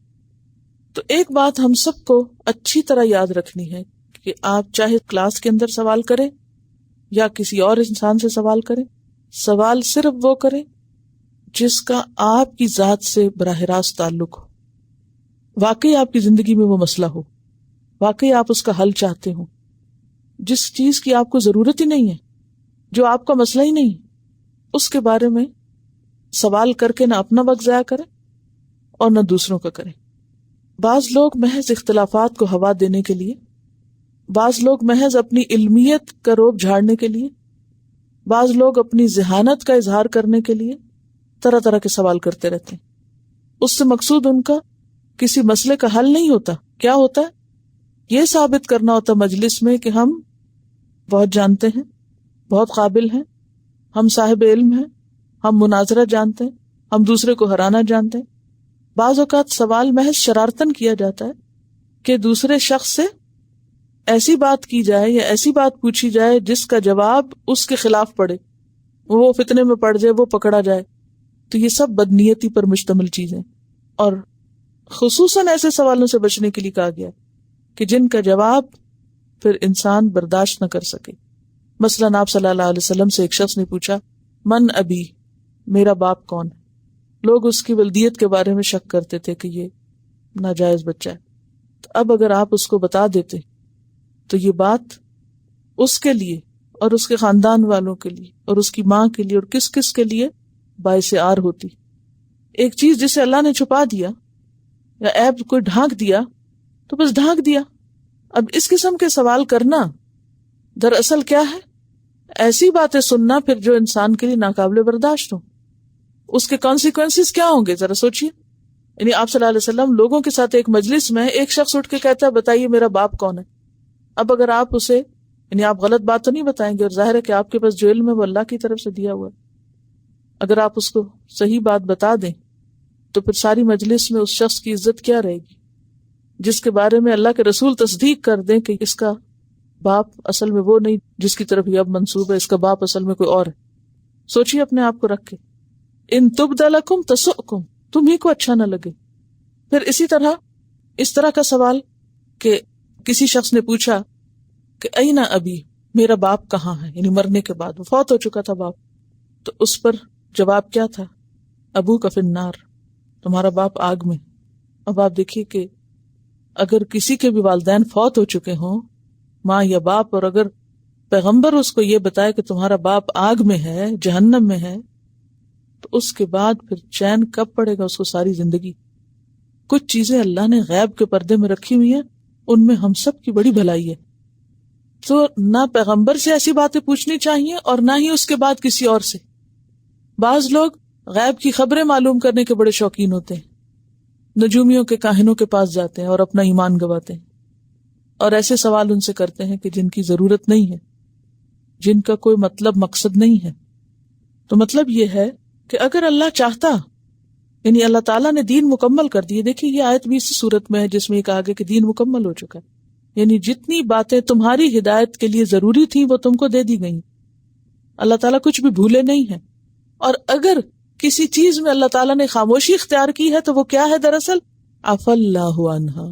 تو ایک بات ہم سب کو اچھی طرح یاد رکھنی ہے کہ آپ چاہے کلاس کے اندر سوال کریں یا کسی اور انسان سے سوال کریں، سوال صرف وہ کریں جس کا آپ کی ذات سے براہ راست تعلق ہو، واقعی آپ کی زندگی میں وہ مسئلہ ہو، واقعی آپ اس کا حل چاہتے ہو، جس چیز کی آپ کو ضرورت ہی نہیں ہے، جو آپ کا مسئلہ ہی نہیں، اس کے بارے میں سوال کر کے نہ اپنا وقت ضائع کریں اور نہ دوسروں کا کریں۔ بعض لوگ محض اختلافات کو ہوا دینے کے لیے، بعض لوگ محض اپنی علمیت کا روب جھاڑنے کے لیے، بعض لوگ اپنی ذہانت کا اظہار کرنے کے لیے طرح طرح کے سوال کرتے رہتے ہیں۔ اس سے مقصود ان کا کسی مسئلے کا حل نہیں ہوتا۔ کیا ہوتا ہے؟ یہ ثابت کرنا ہوتا مجلس میں کہ ہم بہت جانتے ہیں، بہت قابل ہیں، ہم صاحب علم ہیں، ہم مناظرہ جانتے ہیں، ہم دوسرے کو ہرانا جانتے ہیں۔ بعض اوقات سوال محض شرارتن کیا جاتا ہے کہ دوسرے شخص سے ایسی بات کی جائے یا ایسی بات پوچھی جائے جس کا جواب اس کے خلاف پڑے، وہ فتنے میں پڑ جائے، وہ پکڑا جائے۔ تو یہ سب بدنیتی پر مشتمل چیزیں، اور خصوصاً ایسے سوالوں سے بچنے کے لیے کہا گیا کہ جن کا جواب پھر انسان برداشت نہ کر سکے۔ مثلاً آپ صلی اللہ علیہ وسلم سے ایک شخص نے پوچھا، من ابی، میرا باپ کون ہے؟ لوگ اس کی ولدیت کے بارے میں شک کرتے تھے کہ یہ ناجائز بچہ ہے۔ تو اب اگر آپ اس کو بتا دیتے تو یہ بات اس کے لیے اور اس کے خاندان والوں کے لیے اور اس کی ماں کے لیے اور کس کس کے لیے باعث عار ہوتی۔ ایک چیز جسے اللہ نے چھپا دیا یا عیب کوئی ڈھانک دیا تو بس ڈھانک دیا۔ اب اس قسم کے سوال کرنا دراصل کیا ہے؟ ایسی باتیں سننا پھر جو انسان کے لیے ناقابل برداشت ہو، اس کے کانسیکوینسز کیا ہوں گے ذرا سوچئے۔ یعنی آپ صلی اللہ علیہ وسلم لوگوں کے ساتھ ایک مجلس میں ایک شخص اٹھ کے کہتا ہے بتائیے میرا باپ کون ہے۔ اب اگر آپ اسے، یعنی آپ غلط بات تو نہیں بتائیں گے، اور ظاہر ہے کہ آپ کے پاس جو علم ہے وہ اللہ کی طرف سے دیا ہوا ہے، اگر آپ اس کو صحیح بات بتا دیں تو پھر ساری مجلس میں اس شخص کی عزت کیا رہے گی جس کے بارے میں اللہ کے رسول تصدیق کر دیں کہ اس کا باپ اصل میں وہ نہیں جس کی طرف یہ اب منسوب ہے، اس کا باپ اصل میں کوئی اور ہے۔ سوچیے اپنے آپ کو رکھ کے، ان تبد لکم تسؤکم، تمہیں کو اچھا نہ لگے۔ پھر اسی طرح اس طرح کا سوال کہ کسی شخص نے پوچھا کہ این ابی، میرا باپ کہاں ہے، یعنی مرنے کے بعد وہ فوت ہو چکا تھا باپ، تو اس پر جواب کیا تھا؟ ابو کا فی النار، تمہارا باپ آگ میں۔ اب آپ دیکھیے کہ اگر کسی کے بھی والدین فوت ہو چکے ہوں، ماں یا باپ، اور اگر پیغمبر اس کو یہ بتائے کہ تمہارا باپ آگ میں ہے، جہنم میں ہے، تو اس کے بعد پھر چین کب پڑے گا اس کو ساری زندگی؟ کچھ چیزیں اللہ نے غیب کے پردے میں رکھی ہوئی ہیں، ان میں ہم سب کی بڑی بھلائی ہے. تو نہ پیغمبر سے ایسی باتیں پوچھنی چاہیے اور نہ ہی اس کے بعد کسی اور سے. بعض لوگ غیب کی خبریں معلوم کرنے کے بڑے شوقین ہوتے ہیں، نجومیوں کے کاہنوں کے پاس جاتے ہیں اور اپنا ایمان گواتے ہیں، اور ایسے سوال ان سے کرتے ہیں کہ جن کی ضرورت نہیں ہے، جن کا کوئی مطلب مقصد نہیں ہے. تو مطلب یہ ہے کہ اگر اللہ چاہتا، یعنی اللہ تعالیٰ نے دین مکمل کر دی. دیکھیے یہ آیت بھی اسی صورت میں ہے جس میں یہ کہا گیا کہ دین مکمل ہو چکا ہے، یعنی جتنی باتیں تمہاری ہدایت کے لیے ضروری تھیں وہ تم کو دے دی گئیں. اللہ تعالیٰ کچھ بھی بھولے نہیں ہیں. اور اگر کسی چیز میں اللہ تعالیٰ نے خاموشی اختیار کی ہے تو وہ کیا ہے؟ دراصل عفا اللہ عنہا،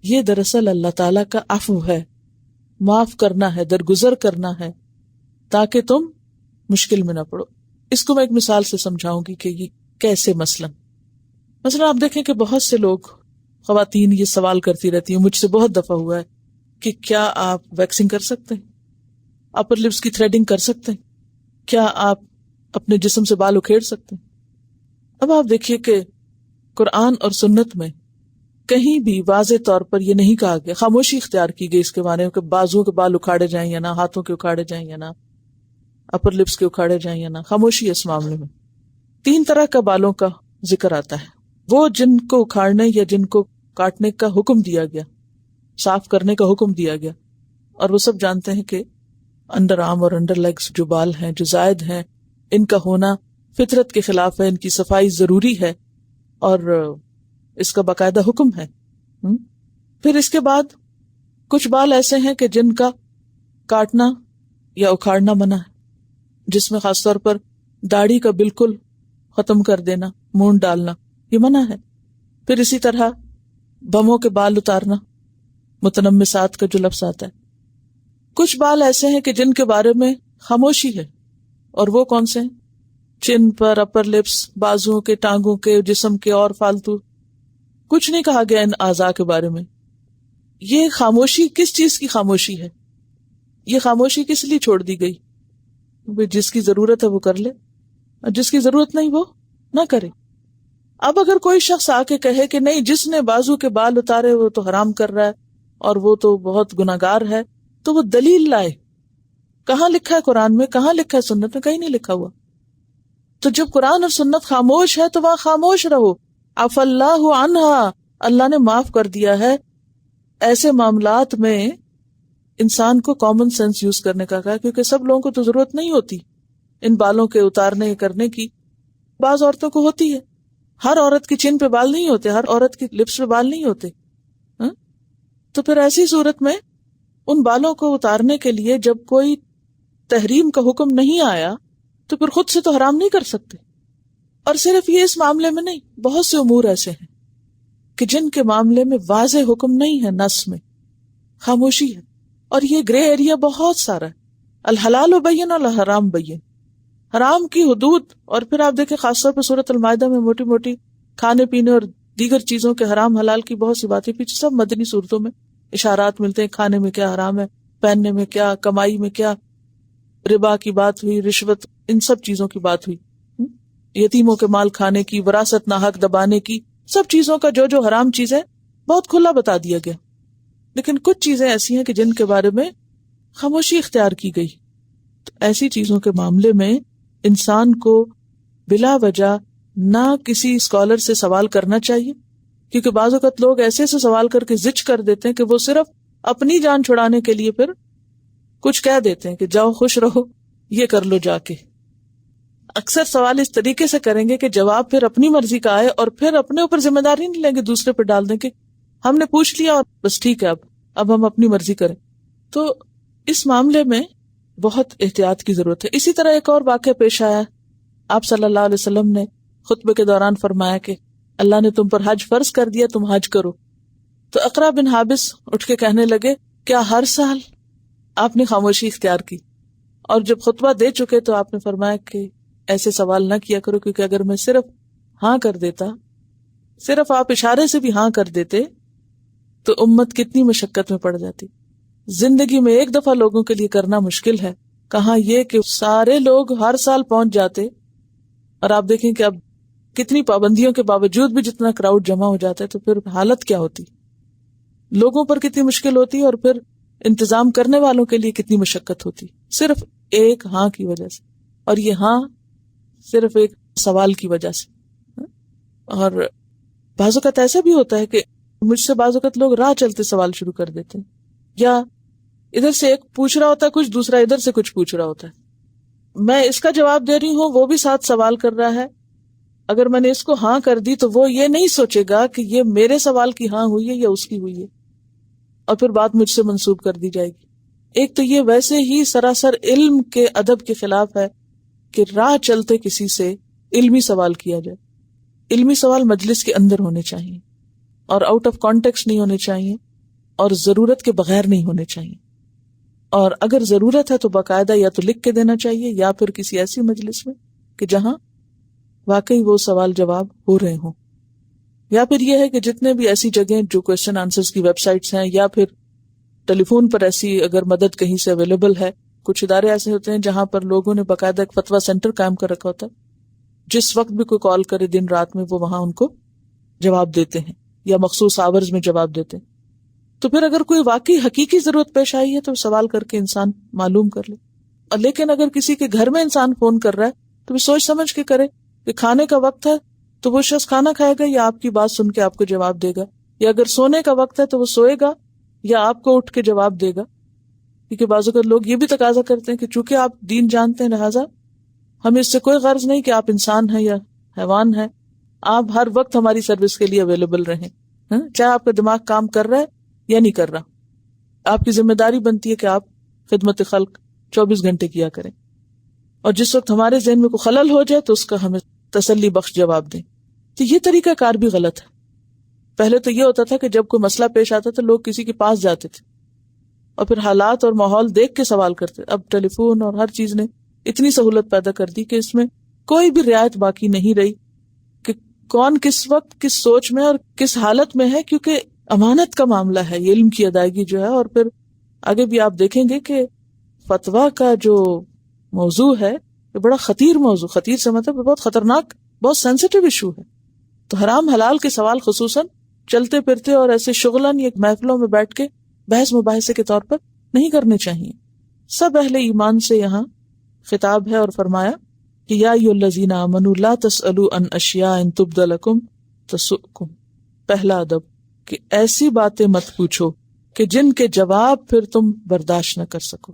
یہ دراصل اللہ تعالیٰ کا عفو ہے، معاف کرنا ہے، درگزر کرنا ہے تاکہ تم مشکل میں نہ پڑو. اس کو میں ایک مثال سے سمجھاؤں گی کہ یہ کیسے. مثلا آپ دیکھیں کہ بہت سے لوگ، خواتین یہ سوال کرتی رہتی ہیں، مجھ سے بہت دفعہ ہوا ہے کہ کیا آپ ویکسنگ کر سکتے ہیں، اپر لپس کی تھریڈنگ کر سکتے ہیں، کیا آپ اپنے جسم سے بال اکھیڑ سکتے ہیں. اب آپ دیکھیے کہ قرآن اور سنت میں کہیں بھی واضح طور پر یہ نہیں کہا گیا، خاموشی اختیار کی گئی اس کے بارے میں کہ بازوؤں کے بال اکھاڑے جائیں یا نہ، ہاتھوں کے اکھاڑے جائیں یا نہ، اپر لپس کے اکھاڑے جائیں یا نہ. خاموشی ہے اس معاملے میں. 3 طرح کا بالوں کا ذکر آتا ہے، وہ جن کو اکھاڑنے یا جن کو کاٹنے کا حکم دیا گیا، صاف کرنے کا حکم دیا گیا. اور وہ سب جانتے ہیں کہ انڈر آرم اور انڈر لیگز جو بال ہیں، جو زائد ہیں، ان کا ہونا فطرت کے خلاف ہے، ان کی صفائی ضروری ہے اور اس کا باقاعدہ حکم ہے. پھر اس کے بعد کچھ بال ایسے ہیں کہ جن کا کاٹنا یا اکھاڑنا منع ہے، جس میں خاص طور پر داڑھی کا بالکل ختم کر دینا، مونڈ ڈالنا، یہ منع ہے. پھر اسی طرح بموں کے بال اتارنا، متنمسات کا جو لفظ آتا ہے. کچھ بال ایسے ہیں کہ جن کے بارے میں خاموشی ہے، اور وہ کون سے ہیں؟ چن پر، اپر لپس، بازوؤں کے، ٹانگوں کے، جسم کے، اور فالتو کچھ نہیں کہا گیا ان اعضاء کے بارے میں. یہ خاموشی کس چیز کی خاموشی ہے؟ یہ خاموشی کس لیے چھوڑ دی گئی؟ جس کی ضرورت ہے وہ کر لے، اور جس کی ضرورت نہیں وہ نہ کرے. اب اگر کوئی شخص آ کے کہے کہ نہیں، جس نے بازو کے بال اتارے وہ تو حرام کر رہا ہے اور وہ تو بہت گناہگار ہے، تو وہ دلیل لائے. کہاں لکھا ہے قرآن میں، کہاں لکھا ہے سنت میں؟ کہیں نہیں لکھا ہوا. تو جب قرآن اور سنت خاموش ہے تو وہاں خاموش رہو. عفا اللہ عنہا، اللہ نے معاف کر دیا ہے. ایسے معاملات میں انسان کو کامن سینس یوز کرنے کا کہا، کیونکہ سب لوگوں کو تو ضرورت نہیں ہوتی ان بالوں کے اتارنے کرنے کی. بعض عورتوں کو ہوتی ہے، ہر عورت کی چن پہ بال نہیں ہوتے، ہر عورت کی لپس پہ بال نہیں ہوتے. تو پھر ایسی صورت میں ان بالوں کو اتارنے کے لیے جب کوئی تحریم کا حکم نہیں آیا تو پھر خود سے تو حرام نہیں کر سکتے. اور صرف یہ اس معاملے میں نہیں، بہت سے امور ایسے ہیں کہ جن کے معاملے میں واضح حکم نہیں ہے، نص میں خاموشی ہے، اور یہ گرے ایریا بہت سارا ہے. الحلال بین الحرام بین، حرام کی حدود. اور پھر آپ دیکھیں خاص طور پہ سورۃ المائدہ میں موٹی موٹی کھانے پینے اور دیگر چیزوں کے حرام حلال کی بہت سی باتیں، پیچھے سب مدنی صورتوں میں اشارات ملتے ہیں. کھانے میں کیا حرام ہے، پہننے میں کیا، کمائی میں کیا، ربا کی بات ہوئی، رشوت، ان سب چیزوں کی بات ہوئی، یتیموں کے مال کھانے کی، وراثت ناحق دبانے کی، سب چیزوں کا جو جو حرام چیزیں بہت کھلا بتا دیا گیا. لیکن کچھ چیزیں ایسی ہیں کہ جن کے بارے میں خاموشی اختیار کی گئی. تو ایسی چیزوں کے معاملے میں انسان کو بلا وجہ نہ کسی اسکالر سے سوال کرنا چاہیے، کیونکہ بعض اوقات لوگ ایسے سوال کر کے زج کر دیتے ہیں کہ وہ صرف اپنی جان چھڑانے کے لیے پھر کچھ کہہ دیتے ہیں کہ جاؤ خوش رہو، یہ کر لو جا کے. اکثر سوال اس طریقے سے کریں گے کہ جواب پھر اپنی مرضی کا آئے، اور پھر اپنے اوپر ذمہ داری نہیں لیں گے، دوسرے پہ ڈال دیں کہ ہم نے پوچھ لیا اور بس ٹھیک ہے، اب ہم اپنی مرضی کریں. تو اس معاملے میں بہت احتیاط کی ضرورت ہے. اسی طرح ایک اور واقعہ پیش آیا. آپ صلی اللہ علیہ وسلم نے خطبے کے دوران فرمایا کہ اللہ نے تم پر حج فرض کر دیا، تم حج کرو. تو اقرا بن حابس اٹھ کے کہنے لگے کیا ہر سال؟ آپ نے خاموشی اختیار کی، اور جب خطبہ دے چکے تو آپ نے فرمایا کہ ایسے سوال نہ کیا کرو، کیونکہ اگر میں صرف ہاں کر دیتا، صرف آپ اشارے سے بھی ہاں کر دیتے تو امت کتنی مشقت میں پڑ جاتی. زندگی میں ایک دفعہ لوگوں کے لیے کرنا مشکل ہے، کہاں یہ کہ سارے لوگ ہر سال پہنچ جاتے. اور آپ دیکھیں کہ اب کتنی پابندیوں کے باوجود بھی جتنا کراؤڈ جمع ہو جاتا ہے تو پھر حالت کیا ہوتی، لوگوں پر کتنی مشکل ہوتی ہے، اور پھر انتظام کرنے والوں کے لیے کتنی مشقت ہوتی، صرف ایک ہاں کی وجہ سے، اور یہ ہاں صرف ایک سوال کی وجہ سے۔ اور بعض اوقات ایسا بھی ہوتا ہے کہ مجھ سے بعض اوقات لوگ راہ چلتے سوال شروع کر دیتے ہیں، یا ادھر سے ایک پوچھ رہا ہوتا ہے کچھ، دوسرا ادھر سے کچھ پوچھ رہا ہوتا ہے، میں اس کا جواب دے رہی ہوں، وہ بھی ساتھ سوال کر رہا ہے، اگر میں نے اس کو ہاں کر دی تو وہ یہ نہیں سوچے گا کہ یہ میرے سوال کی ہاں ہوئی ہے یا اس کی ہوئی ہے، اور پھر بات مجھ سے منسوب کر دی جائے گی۔ ایک تو یہ ویسے ہی سراسر علم کے ادب کے خلاف ہے کہ راہ چلتے کسی سے علمی سوال کیا جائے۔ علمی سوال مجلس کے اندر ہونے چاہیے، اور آؤٹ آف کانٹیکسٹ نہیں ہونے چاہیے، اور ضرورت کے بغیر نہیں ہونے چاہیے، اور اگر ضرورت ہے تو باقاعدہ یا تو لکھ کے دینا چاہیے، یا پھر کسی ایسی مجلس میں کہ جہاں واقعی وہ سوال جواب ہو رہے ہوں، یا پھر یہ ہے کہ جتنے بھی ایسی جگہیں جو کوشچن آنسرز کی ویب سائٹس ہیں، یا پھر ٹیلی فون پر ایسی اگر مدد کہیں سے اویلیبل ہے، کچھ ادارے ایسے ہوتے ہیں جہاں پر لوگوں نے باقاعدہ ایک فتویٰ سینٹر قائم کر رکھا ہوتا ہے، جس وقت بھی کوئی کال کرے دن رات میں وہ وہاں ان کو جواب دیتے ہیں، یا مخصوص آورز میں جواب دیتے ہیں۔ تو پھر اگر کوئی واقعی حقیقی ضرورت پیش آئی ہے تو سوال کر کے انسان معلوم کر لے، اور لیکن اگر کسی کے گھر میں انسان فون کر رہا ہے تو بھی سوچ سمجھ کے کرے کہ کھانے کا وقت ہے تو وہ شخص کھانا کھائے گا یا آپ کی بات سن کے آپ کو جواب دے گا، یا اگر سونے کا وقت ہے تو وہ سوئے گا یا آپ کو اٹھ کے جواب دے گا۔ کیونکہ بعض اوقات لوگ یہ بھی تقاضا کرتے ہیں کہ چونکہ آپ دین جانتے ہیں لہٰذا ہمیں اس سے کوئی غرض نہیں کہ آپ انسان ہیں یا حیوان ہیں، آپ ہر وقت ہماری سروس کے لیے اویلیبل رہیں، چاہے آپ کا دماغ کام کر رہا ہے یا نہیں کر رہا، آپ کی ذمہ داری بنتی ہے کہ آپ خدمت خلق 24 گھنٹے کیا کریں، اور جس وقت ہمارے ذہن میں کوئی خلل ہو جائے تو اس کا ہمیں تسلی بخش جواب دیں۔ تو یہ طریقہ کار بھی غلط ہے۔ پہلے تو یہ ہوتا تھا کہ جب کوئی مسئلہ پیش آتا تو لوگ کسی کے پاس جاتے تھے اور پھر حالات اور ماحول دیکھ کے سوال کرتے، اب ٹیلی فون اور ہر چیز نے اتنی سہولت پیدا کر دی کہ اس میں کوئی بھی رعایت باقی نہیں رہی کہ کون کس وقت کس سوچ میں اور کس حالت میں ہے، کیونکہ امانت کا معاملہ ہے، یہ علم کی ادائیگی جو ہے۔ اور پھر آگے بھی آپ دیکھیں گے کہ فتویٰ کا جو موضوع ہے یہ بڑا خطیر موضوع، خطیر سے مطلب بہت خطرناک، بہت سینسیٹیو ایشو ہے۔ تو حرام حلال کے سوال خصوصاً چلتے پھرتے اور ایسے شغلاً ایک محفلوں میں بیٹھ کے بحث مباحثے کے طور پر نہیں کرنے چاہیے۔ سب اہل ایمان سے یہاں خطاب ہے، اور فرمایا کہ یا ایھا الذین آمنوا لا تسألوا عن اشیاء ان تبد لکم تسؤکم۔ پہلا ادب کہ ایسی باتیں مت پوچھو کہ جن کے جواب پھر تم برداشت نہ کر سکو،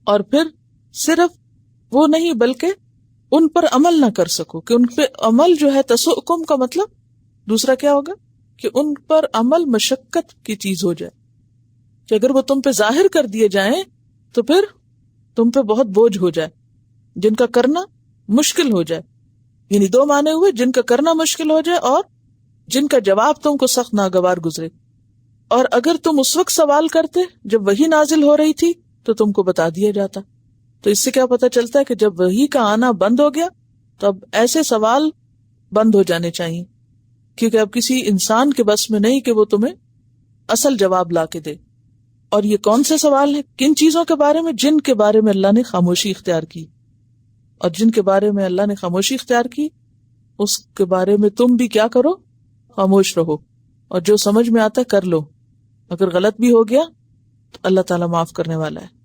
اور پھر صرف وہ نہیں بلکہ ان پر عمل نہ کر سکو، کہ ان پہ عمل جو ہے تسؤکم کا مطلب دوسرا کیا ہوگا کہ ان پر عمل مشقت کی چیز ہو جائے، کہ اگر وہ تم پہ ظاہر کر دیے جائیں تو پھر تم پہ بہت بوجھ ہو جائے، جن کا کرنا مشکل ہو جائے۔ یعنی دو معنی ہوئے، جن کا کرنا مشکل ہو جائے اور جن کا جواب تم کو سخت ناگوار گزرے۔ اور اگر تم اس وقت سوال کرتے جب وحی نازل ہو رہی تھی تو تم کو بتا دیا جاتا۔ تو اس سے کیا پتہ چلتا ہے کہ جب وحی کا آنا بند ہو گیا تو اب ایسے سوال بند ہو جانے چاہیے، کیونکہ اب کسی انسان کے بس میں نہیں کہ وہ تمہیں اصل جواب لا کے دے۔ اور یہ کون سے سوال ہیں؟ کن چیزوں کے بارے میں؟ جن کے بارے میں اللہ نے خاموشی اختیار کی، اور جن کے بارے میں اللہ نے خاموشی اختیار کی اس کے بارے میں تم بھی کیا کرو؟ خاموش رہو، اور جو سمجھ میں آتا کر لو۔ اگر غلط بھی ہو گیا تو اللہ تعالیٰ معاف کرنے والا ہے۔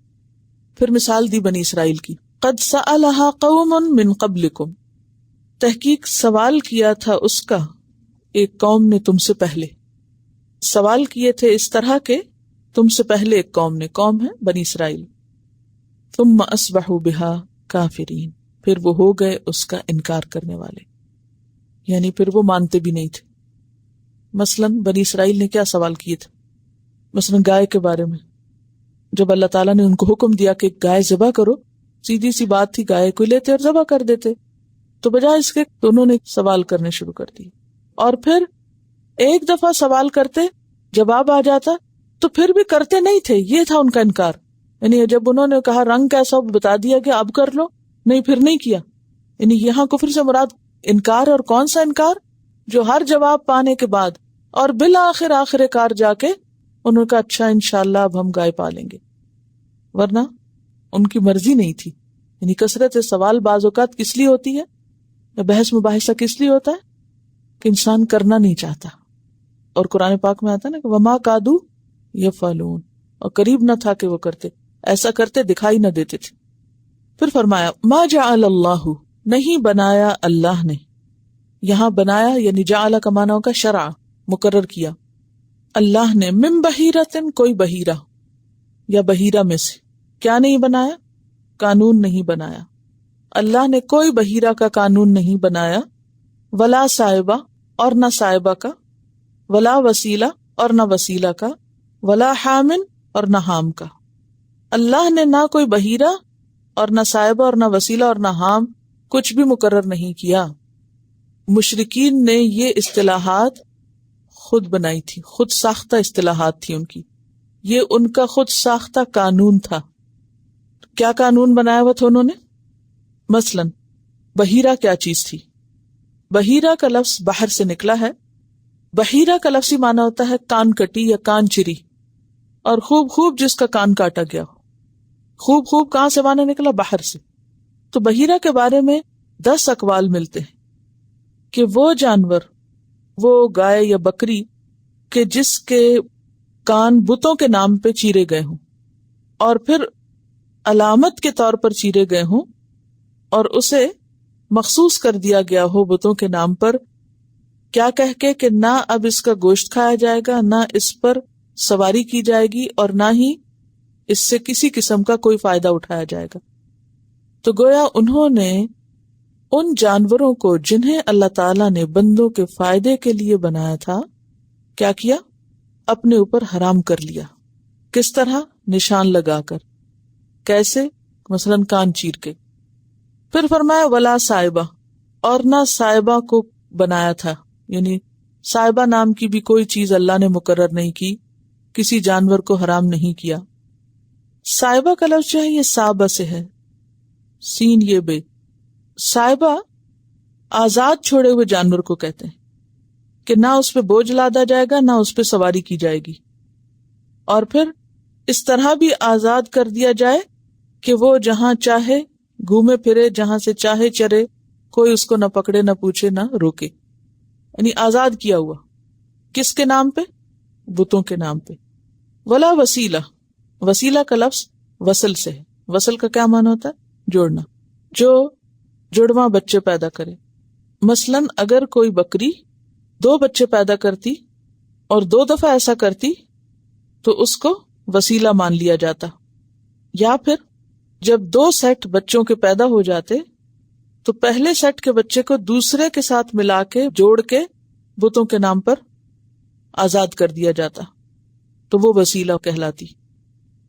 پھر مثال دی بنی اسرائیل کی، قد سألہا قوم من قبلکم، تحقیق سوال کیا تھا اس کا ایک قوم نے تم سے پہلے۔ سوال کیے تھے اس طرح کے تم سے پہلے ایک قوم نے، قوم ہے بنی اسرائیل۔ ثم اصبحوا بها کافرین، پھر وہ ہو گئے اس کا انکار کرنے والے، یعنی پھر وہ مانتے بھی نہیں تھے۔ مثلاً بنی اسرائیل نے کیا سوال کیے تھے؟ مثلاً گائے کے بارے میں، جب اللہ تعالیٰ نے ان کو حکم دیا کہ گائے ذبح کرو، سیدھی سی بات تھی، گائے کو لیتے اور ذبح کر دیتے، تو بجائے اس کے تو انہوں نے سوال کرنے شروع کر دیے، اور پھر ایک دفعہ سوال کرتے جواب آ جاتا تو پھر بھی کرتے نہیں تھے، یہ تھا ان کا انکار۔ یعنی جب انہوں نے کہا رنگ کیسا بتا دیا کہ اب کر لو، نہیں پھر نہیں کیا۔ یعنی یہاں کفر سے مراد انکار، اور کون سا انکار؟ جو ہر جواب پانے کے بعد اور بالآخر آخر کار جا کے انہوں نے کہا اچھا انشاءاللہ اب ہم گائے پالیں گے، ورنہ ان کی مرضی نہیں تھی۔ یعنی کثرت سوال بعض اوقات کس لیے ہوتی ہے؟ بحث مباحثہ کس لیے ہوتا ہے کہ انسان کرنا نہیں چاہتا، اور قرآن پاک میں آتا ہے نا کہ وما کادو یفعلون، اور قریب نہ تھا کہ وہ کرتے، ایسا کرتے دکھائی نہ دیتے تھے۔ پھر فرمایا ما جعل اللہ، نہیں بنایا اللہ نے، یہاں بنایا یعنی جعل کا معنی ہوگا شرع، مقرر کیا، اللہ نے من بحیرتن، کوئی بحیرہ یا بحیرہ میں سے، کیا نہیں بنایا؟ قانون نہیں بنایا، اللہ نے کوئی بحیرہ کا قانون نہیں بنایا، ولا صائبہ، اور نہ صائبہ کا، ولا وسیلہ، اور نہ وسیلہ کا، ولا حامن، اور نہ حام کا۔ اللہ نے نہ کوئی بحیرہ اور نہ صائبہ اور نہ وسیلہ اور نہ حام کچھ بھی مقرر نہیں کیا۔ مشرکین نے یہ اصطلاحات خود بنائی تھی، خود ساختہ اصطلاحات تھی ان کی، یہ ان کا خود ساختہ قانون تھا۔ کیا قانون بنایا ہوا تھا انہوں نے؟ مثلا بحیرہ کیا چیز تھی؟ بحیرہ کا لفظ باہر سے نکلا ہے، بحیرہ کا لفظی معنی ہوتا ہے کان کٹی یا کان چری، اور خوب خوب جس کا کان کاٹا گیا ہو۔ خوب خوب کہاں سے معنی نکلا؟ باہر سے۔ تو بحیرہ کے بارے میں 10 اقوال ملتے ہیں کہ وہ جانور، وہ گائے یا بکری کہ جس کے کان بتوں کے نام پہ چیرے گئے ہوں اور پھر علامت کے طور پر چیرے گئے ہوں اور اسے مخصوص کر دیا گیا ہو بتوں کے نام پر، کیا کہہ کے کہ نہ اب اس کا گوشت کھایا جائے گا، نہ اس پر سواری کی جائے گی، اور نہ ہی اس سے کسی قسم کا کوئی فائدہ اٹھایا جائے گا۔ تو گویا انہوں نے ان جانوروں کو جنہیں اللہ تعالیٰ نے بندوں کے فائدے کے لیے بنایا تھا، کیا کیا؟ اپنے اوپر حرام کر لیا۔ کس طرح؟ نشان لگا کر۔ کیسے؟ مثلا کان چیر کے۔ پھر فرمایا ولا صائبہ، اور نہ صائبہ کو بنایا تھا، یعنی صائبہ نام کی بھی کوئی چیز اللہ نے مقرر نہیں کی، کسی جانور کو حرام نہیں کیا۔ صائبہ کا لفظ جو ہے یہ صابہ سے ہے، سین یہ بے۔ صائبہ آزاد چھوڑے ہوئے جانور کو کہتے ہیں کہ نہ اس پہ بوجھ لادا جائے گا، نہ اس پہ سواری کی جائے گی، اور پھر اس طرح بھی آزاد کر دیا جائے کہ وہ جہاں چاہے گھومے پھرے، جہاں سے چاہے چرے، کوئی اس کو نہ پکڑے، نہ پوچھے، نہ روکے، یعنی آزاد کیا ہوا۔ کس کے نام پہ؟ بتوں کے نام پہ۔ ولا وسیلہ، وسیلہ کا لفظ وصل سے ہے۔ وصل کا کیا معنی ہوتا ہے؟ جوڑنا، جو جڑواں بچے پیدا کرے۔ مثلا اگر کوئی بکری 2 بچے پیدا کرتی اور 2 دفعہ ایسا کرتی تو اس کو وسیلہ مان لیا جاتا، یا پھر جب 2 سیٹ بچوں کے پیدا ہو جاتے تو پہلے سیٹ کے بچے کو دوسرے کے ساتھ ملا کے جوڑ کے بتوں کے نام پر آزاد کر دیا جاتا، تو وہ وسیلہ کہلاتی۔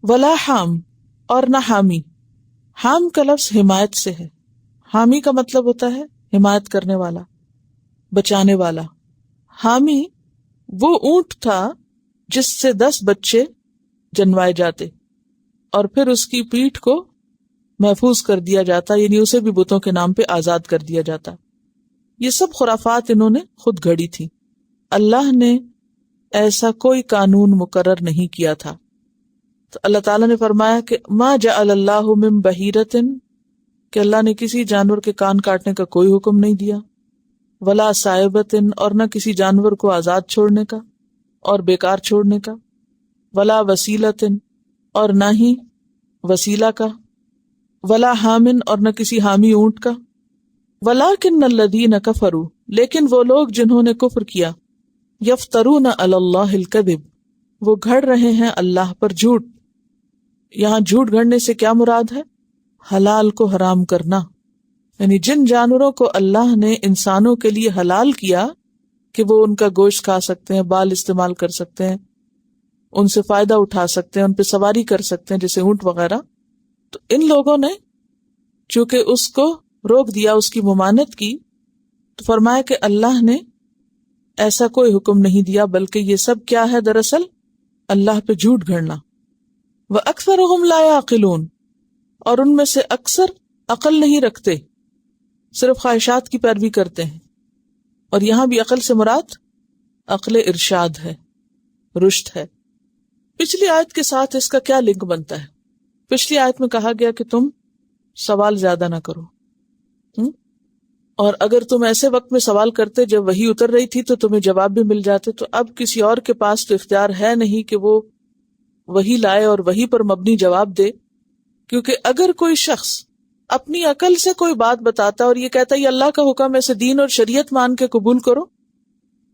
ولا حام، اور نہ حامی۔ حام کا لفظ حمایت سے ہے، حامی کا مطلب ہوتا ہے حمایت کرنے والا، بچانے والا۔ حامی وہ اونٹ تھا جس سے 10 بچے جنوائے جاتے اور پھر اس کی پیٹھ کو محفوظ کر دیا جاتا، یعنی اسے بھی بتوں کے نام پہ آزاد کر دیا جاتا۔ یہ سب خرافات انہوں نے خود گھڑی تھی، اللہ نے ایسا کوئی قانون مقرر نہیں کیا تھا۔ تو اللہ تعالیٰ نے فرمایا کہ ما جعل اللہ من بحیرۃ، کہ اللہ نے کسی جانور کے کان کاٹنے کا کوئی حکم نہیں دیا، ولا صائبۃ، اور نہ کسی جانور کو آزاد چھوڑنے کا اور بیکار چھوڑنے کا، ولا وسیلۃ، اور نہ ہی وسیلہ کا، ولا حامن، اور نہ کسی حامی اونٹ کا، ولکن الذین کفروا، لیکن وہ لوگ جنہوں نے کفر کیا، یفترون علی اللہ الکذب، وہ گھڑ رہے ہیں اللہ پر جھوٹ۔ یہاں جھوٹ گھڑنے سے کیا مراد ہے؟ حلال کو حرام کرنا، یعنی جن جانوروں کو اللہ نے انسانوں کے لیے حلال کیا کہ وہ ان کا گوشت کھا سکتے ہیں، بال استعمال کر سکتے ہیں، ان سے فائدہ اٹھا سکتے ہیں، ان پہ سواری کر سکتے ہیں جیسے اونٹ وغیرہ، تو ان لوگوں نے چونکہ اس کو روک دیا، اس کی ممانعت کی، تو فرمایا کہ اللہ نے ایسا کوئی حکم نہیں دیا، بلکہ یہ سب کیا ہے؟ دراصل اللہ پہ جھوٹ گھڑنا۔ وَأَكْثَرُهُمْ لَا يَعْقِلُونَ، اور ان میں سے اکثر عقل نہیں رکھتے، صرف خواہشات کی پیروی کرتے ہیں۔ اور یہاں بھی عقل سے مراد عقل ارشاد ہے، رشد ہے۔ پچھلی آیت کے ساتھ اس کا کیا لنک بنتا ہے؟ پچھلی آیت میں کہا گیا کہ تم سوال زیادہ نہ کرو، اور اگر تم ایسے وقت میں سوال کرتے جب وحی اتر رہی تھی تو تمہیں جواب بھی مل جاتے. تو اب کسی اور کے پاس تو اختیار ہے نہیں کہ وہ وحی لائے اور وحی پر مبنی جواب دے. کیونکہ اگر کوئی شخص اپنی عقل سے کوئی بات بتاتا اور یہ کہتا ہے یہ اللہ کا حکم ہے، اسے دین اور شریعت مان کے قبول کرو،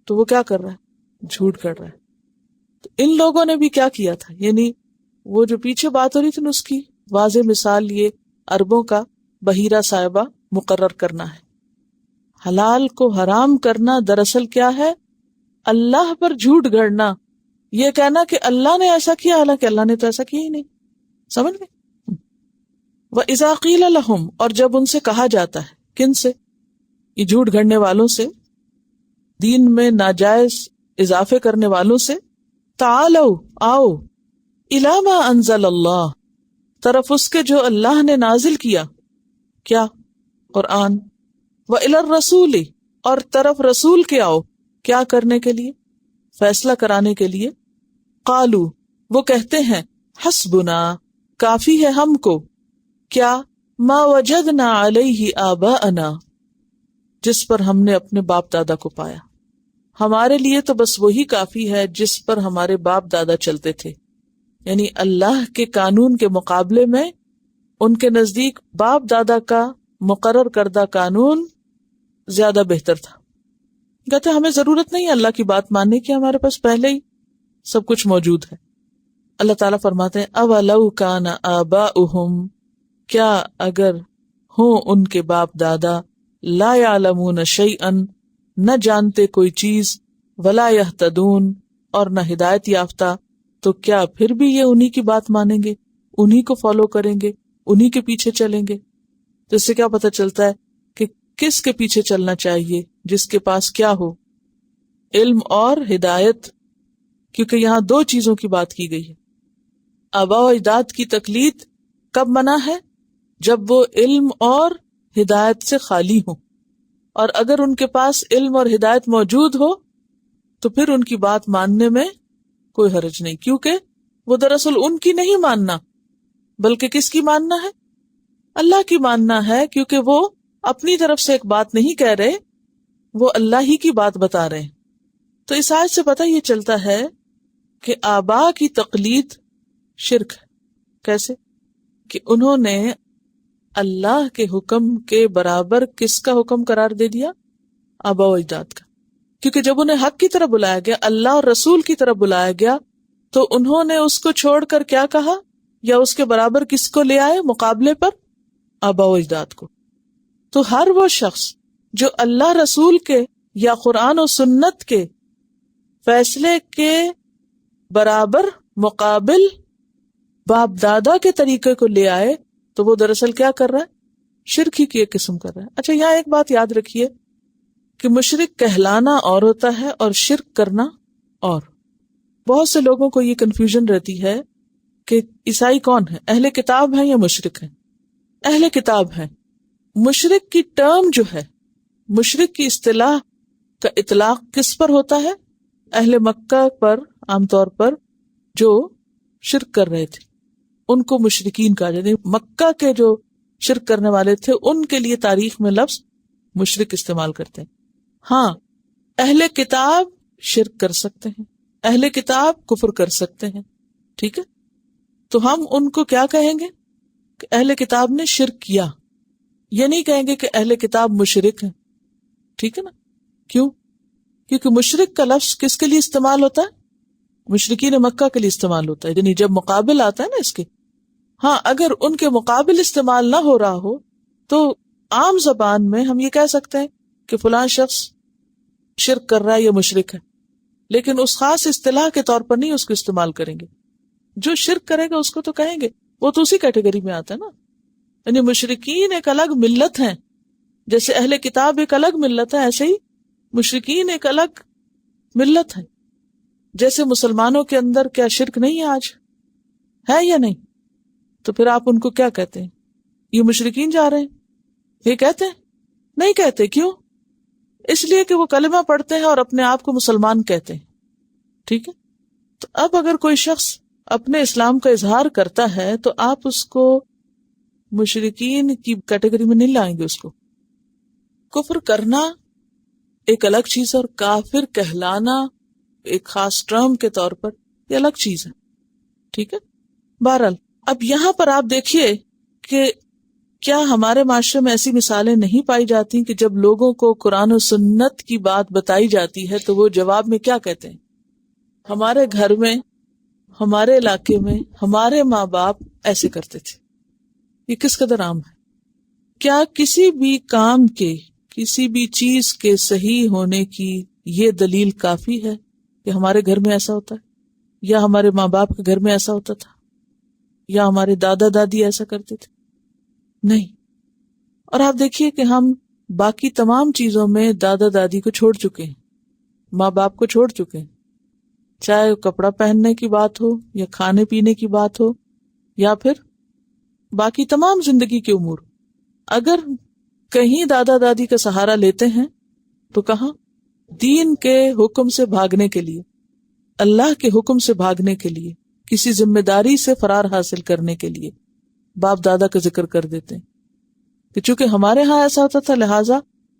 تو وہ کیا کر رہا ہے؟ جھوٹ کر رہا ہے. تو ان لوگوں نے بھی کیا کیا تھا، یعنی وہ جو پیچھے بات ہو رہی تھی نا، اس کی واضح مثال یہ عربوں کا بحیرہ صاحبہ مقرر کرنا ہے. حلال کو حرام کرنا دراصل کیا ہے؟ اللہ پر جھوٹ گھڑنا. یہ کہنا کہ اللہ نے ایسا کیا، حالانکہ اللہ نے تو ایسا کیا ہی نہیں. سمجھ گئے؟ وَإِذَا قِيلَ لَهُمْ، اور جب ان سے کہا جاتا ہے، کن سے؟ یہ جھوٹ گھڑنے والوں سے، دین میں ناجائز اضافے کرنے والوں سے. تعالوا، آؤ، اِلَى مَا أَنزَلَ اللَّهُ، طرف اس کے جو اللہ نے نازل کیا. کیا؟ قرآن. وَإِلَى الرَّسُولِ، اور طرف رسول کے آؤ. کیا کرنے کے لیے؟ فیصلہ کرانے کے لیے. قالوا، وہ کہتے ہیں، حسبنا، کافی ہے ہم کو. کیا؟ ما وجدنا علیہ آباءنا، جس پر ہم نے اپنے باپ دادا کو پایا. ہمارے لیے تو بس وہی کافی ہے جس پر ہمارے باپ دادا چلتے تھے. یعنی اللہ کے قانون کے مقابلے میں ان کے نزدیک باپ دادا کا مقرر کردہ قانون زیادہ بہتر تھا. کہتے ہمیں ضرورت نہیں اللہ کی بات ماننے کی، ہمارے پاس پہلے ہی سب کچھ موجود ہے. اللہ تعالیٰ فرماتے ہیں اولو کان آباؤہم، کیا اگر ہوں ان کے باپ دادا، لا یعلمون شیئا، نہ جانتے کوئی چیز، ولا یہتدون، اور نہ ہدایت یافتہ، تو کیا پھر بھی یہ انہی کی بات مانیں گے، انہی کو فالو کریں گے، انہی کے پیچھے چلیں گے؟ تو اس سے کیا پتہ چلتا ہے کہ کس کے پیچھے چلنا چاہیے؟ جس کے پاس کیا ہو؟ علم اور ہدایت. کیونکہ یہاں دو چیزوں کی بات کی گئی ہے. آباء و اجداد کی تقلید کب منع ہے؟ جب وہ علم اور ہدایت سے خالی ہوں. اور اگر ان کے پاس علم اور ہدایت موجود ہو تو پھر ان کی بات ماننے میں کوئی حرج نہیں، کیونکہ وہ دراصل ان کی نہیں ماننا، بلکہ کس کی ماننا ہے؟ اللہ کی ماننا ہے. کیونکہ وہ اپنی طرف سے ایک بات نہیں کہہ رہے، وہ اللہ ہی کی بات بتا رہے ہیں. تو اس آیت سے پتہ یہ چلتا ہے کہ آباء کی تقلید شرک ہے. کیسے؟ کہ انہوں نے اللہ کے حکم کے برابر کس کا حکم قرار دے دیا؟ آباء و اجداد کا. کیونکہ جب انہیں حق کی طرف بلایا گیا، اللہ اور رسول کی طرف بلایا گیا، تو انہوں نے اس کو چھوڑ کر کیا کہا؟ یا اس کے برابر کس کو لے آئے مقابلے پر؟ آباء و اجداد کو. تو ہر وہ شخص جو اللہ رسول کے یا قرآن و سنت کے فیصلے کے برابر مقابل باپ دادا کے طریقے کو لے آئے، تو وہ دراصل کیا کر رہا ہے؟ شرک ہی کی ایک قسم کر رہا ہے. اچھا، یہاں ایک بات یاد رکھیے کہ مشرک کہلانا اور ہوتا ہے اور شرک کرنا اور. بہت سے لوگوں کو یہ کنفیوژن رہتی ہے کہ عیسائی کون ہے، اہل کتاب ہیں یا مشرک ہیں؟ اہل کتاب ہیں. مشرک کی ٹرم جو ہے، مشرک کی اصطلاح کا اطلاق کس پر ہوتا ہے؟ اہل مکہ پر عام طور پر جو شرک کر رہے تھے ان کو مشرکین کہا جاتا ہے. مکہ کے جو شرک کرنے والے تھے ان کے لیے تاریخ میں لفظ مشرک استعمال کرتے ہیں. ہاں، اہل کتاب شرک کر سکتے ہیں، اہل کتاب کفر کر سکتے ہیں، ٹھیک ہے. تو ہم ان کو کیا کہیں گے کہ اہل کتاب نے شرک کیا. یہ نہیں کہیں گے کہ اہل کتاب مشرک ہیں، ٹھیک ہے نا. کیوں؟ کیونکہ مشرک کا لفظ کس کے لیے استعمال ہوتا ہے؟ مشرکین مکہ کے لیے استعمال ہوتا ہے، یعنی جب مقابل آتا ہے نا اس کے. ہاں، اگر ان کے مقابل استعمال نہ ہو رہا ہو تو عام زبان میں ہم یہ کہہ سکتے ہیں کہ فلاں شخص شرک کر رہا ہے یا مشرک ہے، لیکن اس خاص اصطلاح کے طور پر نہیں اس کو استعمال کریں گے. جو شرک کرے گا اس کو تو کہیں گے، وہ تو اسی کیٹیگری میں آتا ہے نا. یعنی مشرکین ایک الگ ملت ہیں، جیسے اہل کتاب ایک الگ ملت ہے، ایسے ہی مشرکین ایک الگ ملت ہے. جیسے مسلمانوں کے اندر کیا شرک نہیں ہے آج؟ ہے یا نہیں؟ تو پھر آپ ان کو کیا کہتے ہیں؟ یہ مشرکین جا رہے ہیں، یہ کہتے ہیں؟ نہیں کہتے. کیوں؟ اس لیے کہ وہ کلمہ پڑھتے ہیں اور اپنے آپ کو مسلمان کہتے ہیں، ٹھیک ہے. تو اب اگر کوئی شخص اپنے اسلام کا اظہار کرتا ہے تو آپ اس کو مشرکین کی کیٹیگری میں نہیں لائیں گے اس کو. کفر کرنا ایک الگ چیز ہے اور کافر کہلانا ایک خاص ٹرم کے طور پر یہ الگ چیز ہے. ٹھیک ہے. بہرحال اب یہاں پر آپ دیکھیے کہ کیا ہمارے معاشرے میں ایسی مثالیں نہیں پائی جاتی کہ جب لوگوں کو قرآن و سنت کی بات بتائی جاتی ہے تو وہ جواب میں کیا کہتے ہیں؟ ہمارے گھر میں، ہمارے علاقے میں ہمارے ماں باپ ایسے کرتے تھے. یہ کس قدر عام ہے. کیا کسی بھی کام کے، کسی بھی چیز کے صحیح ہونے کی یہ دلیل کافی ہے کہ ہمارے گھر میں ایسا ہوتا ہے، یا ہمارے ماں باپ کے گھر میں ایسا ہوتا تھا، یا ہمارے دادا دادی ایسا کرتے تھے؟ نہیں. اور آپ دیکھیے کہ ہم باقی تمام چیزوں میں دادا دادی کو چھوڑ چکے ہیں، ماں باپ کو چھوڑ چکے ہیں، چاہے کپڑا پہننے کی بات ہو یا کھانے پینے کی بات ہو یا پھر باقی تمام زندگی کے امور. اگر کہیں دادا دادی کا سہارا لیتے ہیں تو کہاں؟ دین کے حکم سے بھاگنے کے لیے، اللہ کے حکم سے بھاگنے کے لیے، کسی ذمہ داری سے فرار حاصل کرنے کے لیے باپ دادا کا ذکر کر دیتے ہیں کہ چونکہ ہمارے ہاں ایسا ہوتا تھا لہٰذا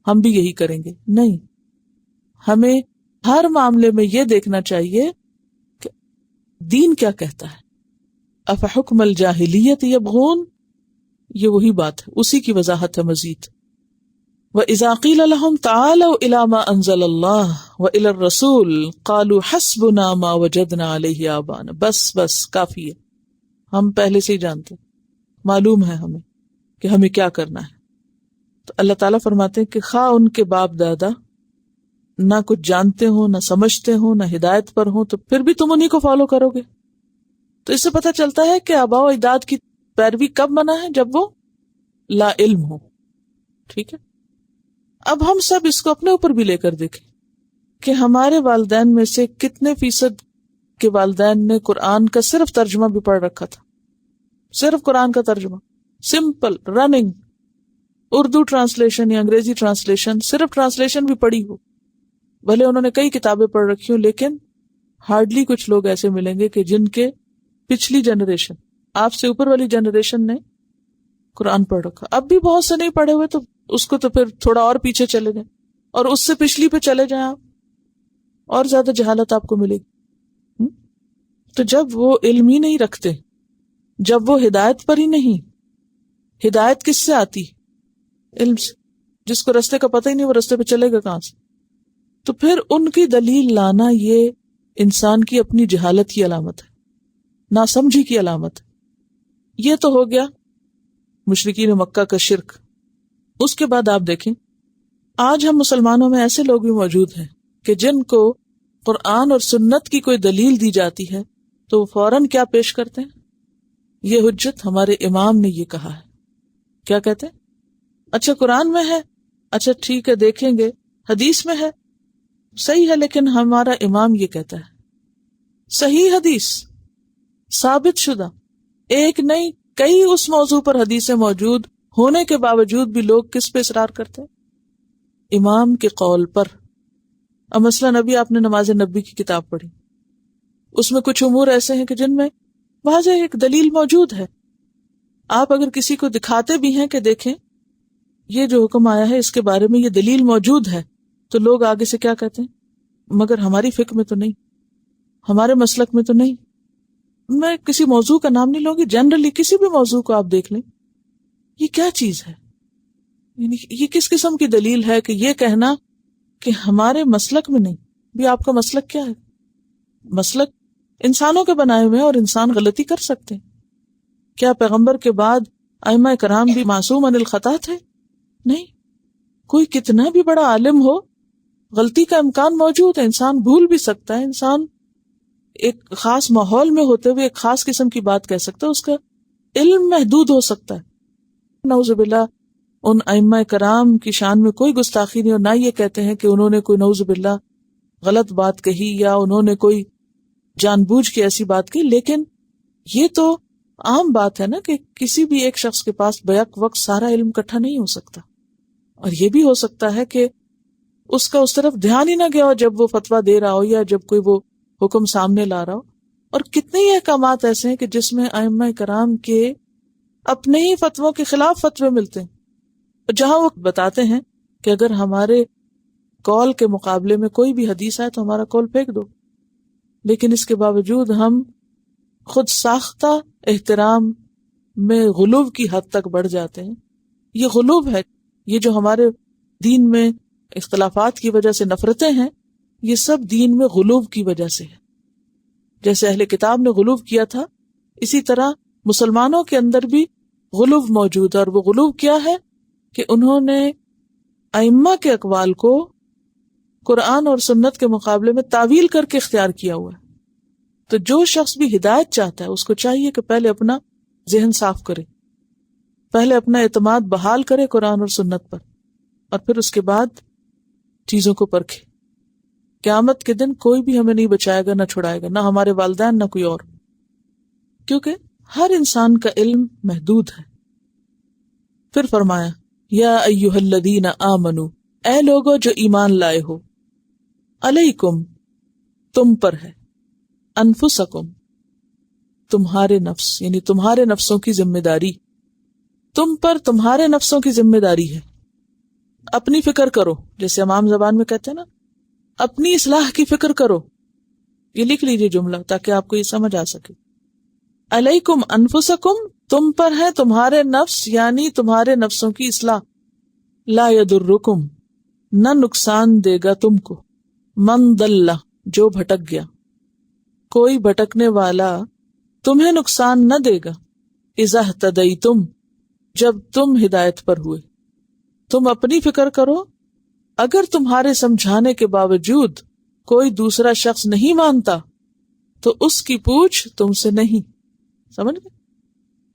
ہم بھی یہی کریں گے. نہیں، ہمیں ہر معاملے میں یہ دیکھنا چاہیے کہ دین کیا کہتا ہے. افحکم الجاہلیت یبغون، یہ وہی بات ہے، اسی کی وضاحت ہے مزید. وَإِذَا قِيلَ لَهُمْ تَعَالَوْا إِلَى مَا أَنزَلَ اللَّهُ وَإِلَى الرَّسُولِ قَالُوا حَسْبُنَا مَا وَجَدْنَا عَلَيْهِ آبَاءَنَا. بس کافی ہے، ہم پہلے سے ہی جانتے، معلوم ہے ہمیں کہ ہمیں کیا کرنا ہے. تو اللہ تعالیٰ فرماتے ہیں کہ خواہ ان کے باپ دادا نہ کچھ جانتے ہوں، نہ سمجھتے ہوں، نہ ہدایت پر ہوں، تو پھر بھی تم انہی کو فالو کرو گے. تو اس سے پتہ چلتا ہے کہ آباء و اجداد کی پیروی کب منع ہے؟ جب وہ لا علم ہو. ٹھیک ہے. اب ہم سب اس کو اپنے اوپر بھی لے کر دیکھیں کہ ہمارے والدین میں سے کتنے فیصد کے والدین نے قرآن کا صرف ترجمہ بھی پڑھ رکھا تھا، صرف قرآن کا ترجمہ، سمپل رننگ اردو ٹرانسلیشن یا انگریزی ٹرانسلیشن، صرف ٹرانسلیشن بھی پڑھی ہو. بھلے انہوں نے کئی کتابیں پڑھ رکھی ہوں، لیکن ہارڈلی کچھ لوگ ایسے ملیں گے کہ جن کے پچھلی جنریشن، آپ سے اوپر والی جنریشن نے قرآن پڑھ رکھا. اب بھی بہت سے نہیں پڑھے ہوئے، تو اس کو تو پھر تھوڑا اور پیچھے چلے جائیں اور اس سے پچھلی پہ چلے جائیں آپ، اور زیادہ جہالت آپ کو ملے گی. تو جب وہ علم ہی نہیں رکھتے، جب وہ ہدایت پر ہی نہیں، ہدایت کس سے آتی؟ علم سے. جس کو رستے کا پتہ ہی نہیں وہ رستے پہ چلے گا کہاں سے؟ تو پھر ان کی دلیل لانا یہ انسان کی اپنی جہالت کی علامت ہے، ناسمجھی کی علامت ہے. یہ تو ہو گیا مشرکین مکہ کا شرک. اس کے بعد آپ دیکھیں آج ہم مسلمانوں میں ایسے لوگ بھی موجود ہیں کہ جن کو قرآن اور سنت کی کوئی دلیل دی جاتی ہے تو وہ فوراً کیا پیش کرتے ہیں؟ یہ حجت ہمارے امام نے یہ کہا ہے. کیا کہتے ہیں؟ اچھا قرآن میں ہے، اچھا ٹھیک ہے دیکھیں گے، حدیث میں ہے، صحیح ہے، لیکن ہمارا امام یہ کہتا ہے. صحیح حدیث ثابت شدہ، ایک نہیں کئی اس موضوع پر حدیثیں موجود ہونے کے باوجود بھی لوگ کس پہ اصرار کرتے ہیں؟ امام کے قول پر. اب مثلا ابھی آپ نے نماز نبی کی کتاب پڑھی، اس میں کچھ امور ایسے ہیں کہ جن میں واضح ایک دلیل موجود ہے. آپ اگر کسی کو دکھاتے بھی ہیں کہ دیکھیں یہ جو حکم آیا ہے اس کے بارے میں یہ دلیل موجود ہے، تو لوگ آگے سے کیا کہتے ہیں؟ مگر ہماری فقہ میں تو نہیں، ہمارے مسلک میں تو نہیں. میں کسی موضوع کا نام نہیں لوں گی، جنرلی کسی بھی موضوع کو آپ دیکھ لیں، یہ کیا چیز ہے؟ یعنی یہ کس قسم کی دلیل ہے کہ یہ کہنا کہ ہمارے مسلک میں نہیں؟ بھی آپ کا مسلک کیا ہے؟ مسلک انسانوں کے بنائے ہوئے ہیں اور انسان غلطی کر سکتے ہیں. کیا پیغمبر کے بعد ائمہ کرام بھی معصوم عن الخطا تھے؟ نہیں. کوئی کتنا بھی بڑا عالم ہو، غلطی کا امکان موجود ہے، انسان بھول بھی سکتا ہے. انسان ایک خاص ماحول میں ہوتے ہوئے ایک خاص قسم کی بات کہہ سکتا ہے، اس کا علم محدود ہو سکتا ہے. نعوذ باللہ ان ائمہ کرام کی شان میں کوئی گستاخی نہیں، اور نہ یہ کہتے ہیں کہ انہوں نے کوئی نعوذ باللہ غلط بات کہی یا انہوں نے کوئی جان بوجھ کے ایسی بات کی. لیکن یہ تو عام بات ہے نا کہ کسی بھی ایک شخص کے پاس بیک وقت سارا علم اکٹھا نہیں ہو سکتا، اور یہ بھی ہو سکتا ہے کہ اس کا اس طرف دھیان ہی نہ گیا ہو جب وہ فتویٰ دے رہا ہو یا جب کوئی وہ حکم سامنے لا رہا ہو. اور کتنے ہی احکامات ایسے ہیں کہ جس میں ائمہ کرام کے اپنے ہی فتووں کے خلاف فتوے ملتے ہیں، جہاں وہ بتاتے ہیں کہ اگر ہمارے قول کے مقابلے میں کوئی بھی حدیث آئے تو ہمارا قول پھینک دو، لیکن اس کے باوجود ہم خود ساختہ احترام میں غلو کی حد تک بڑھ جاتے ہیں. یہ غلو ہے، یہ جو ہمارے دین میں اختلافات کی وجہ سے نفرتیں ہیں، یہ سب دین میں غلو کی وجہ سے ہے. جیسے اہل کتاب نے غلو کیا تھا، اسی طرح مسلمانوں کے اندر بھی غلو موجود ہے. اور وہ غلو کیا ہے کہ انہوں نے ائمہ کے اقوال کو قرآن اور سنت کے مقابلے میں تعویل کر کے اختیار کیا ہوا ہے. تو جو شخص بھی ہدایت چاہتا ہے اس کو چاہیے کہ پہلے اپنا ذہن صاف کرے، پہلے اپنا اعتماد بحال کرے قرآن اور سنت پر، اور پھر اس کے بعد چیزوں کو پرکھے. قیامت کے دن کوئی بھی ہمیں نہیں بچائے گا، نہ چھڑائے گا، نہ ہمارے والدین نہ کوئی اور، کیونکہ ہر انسان کا علم محدود ہے. پھر فرمایا یا ایھا الذین آمنو، اے لوگو جو ایمان لائے ہو، علیکم تم پر ہے، انفسکم تمہارے نفس، یعنی تمہارے نفسوں کی ذمہ داری، تم پر تمہارے نفسوں کی ذمہ داری ہے. اپنی فکر کرو، جیسے عام زبان میں کہتے ہیں نا، اپنی اصلاح کی فکر کرو. یہ لکھ لیجئے جملہ تاکہ آپ کو یہ سمجھ آ سکے. علیکم انفسکم، تم پر ہے تمہارے نفس، یعنی تمہارے نفسوں کی اصلاح. لا یضرکم، نہ نقصان دے گا تم کو، من ضل، جو بھٹک گیا، کوئی بھٹکنے والا تمہیں نقصان نہ دے گا. اذا اہتدیتم، جب تم ہدایت پر ہوئے. تم اپنی فکر کرو، اگر تمہارے سمجھانے کے باوجود کوئی دوسرا شخص نہیں مانتا تو اس کی پوچھ تم سے نہیں. سمجھ گئے؟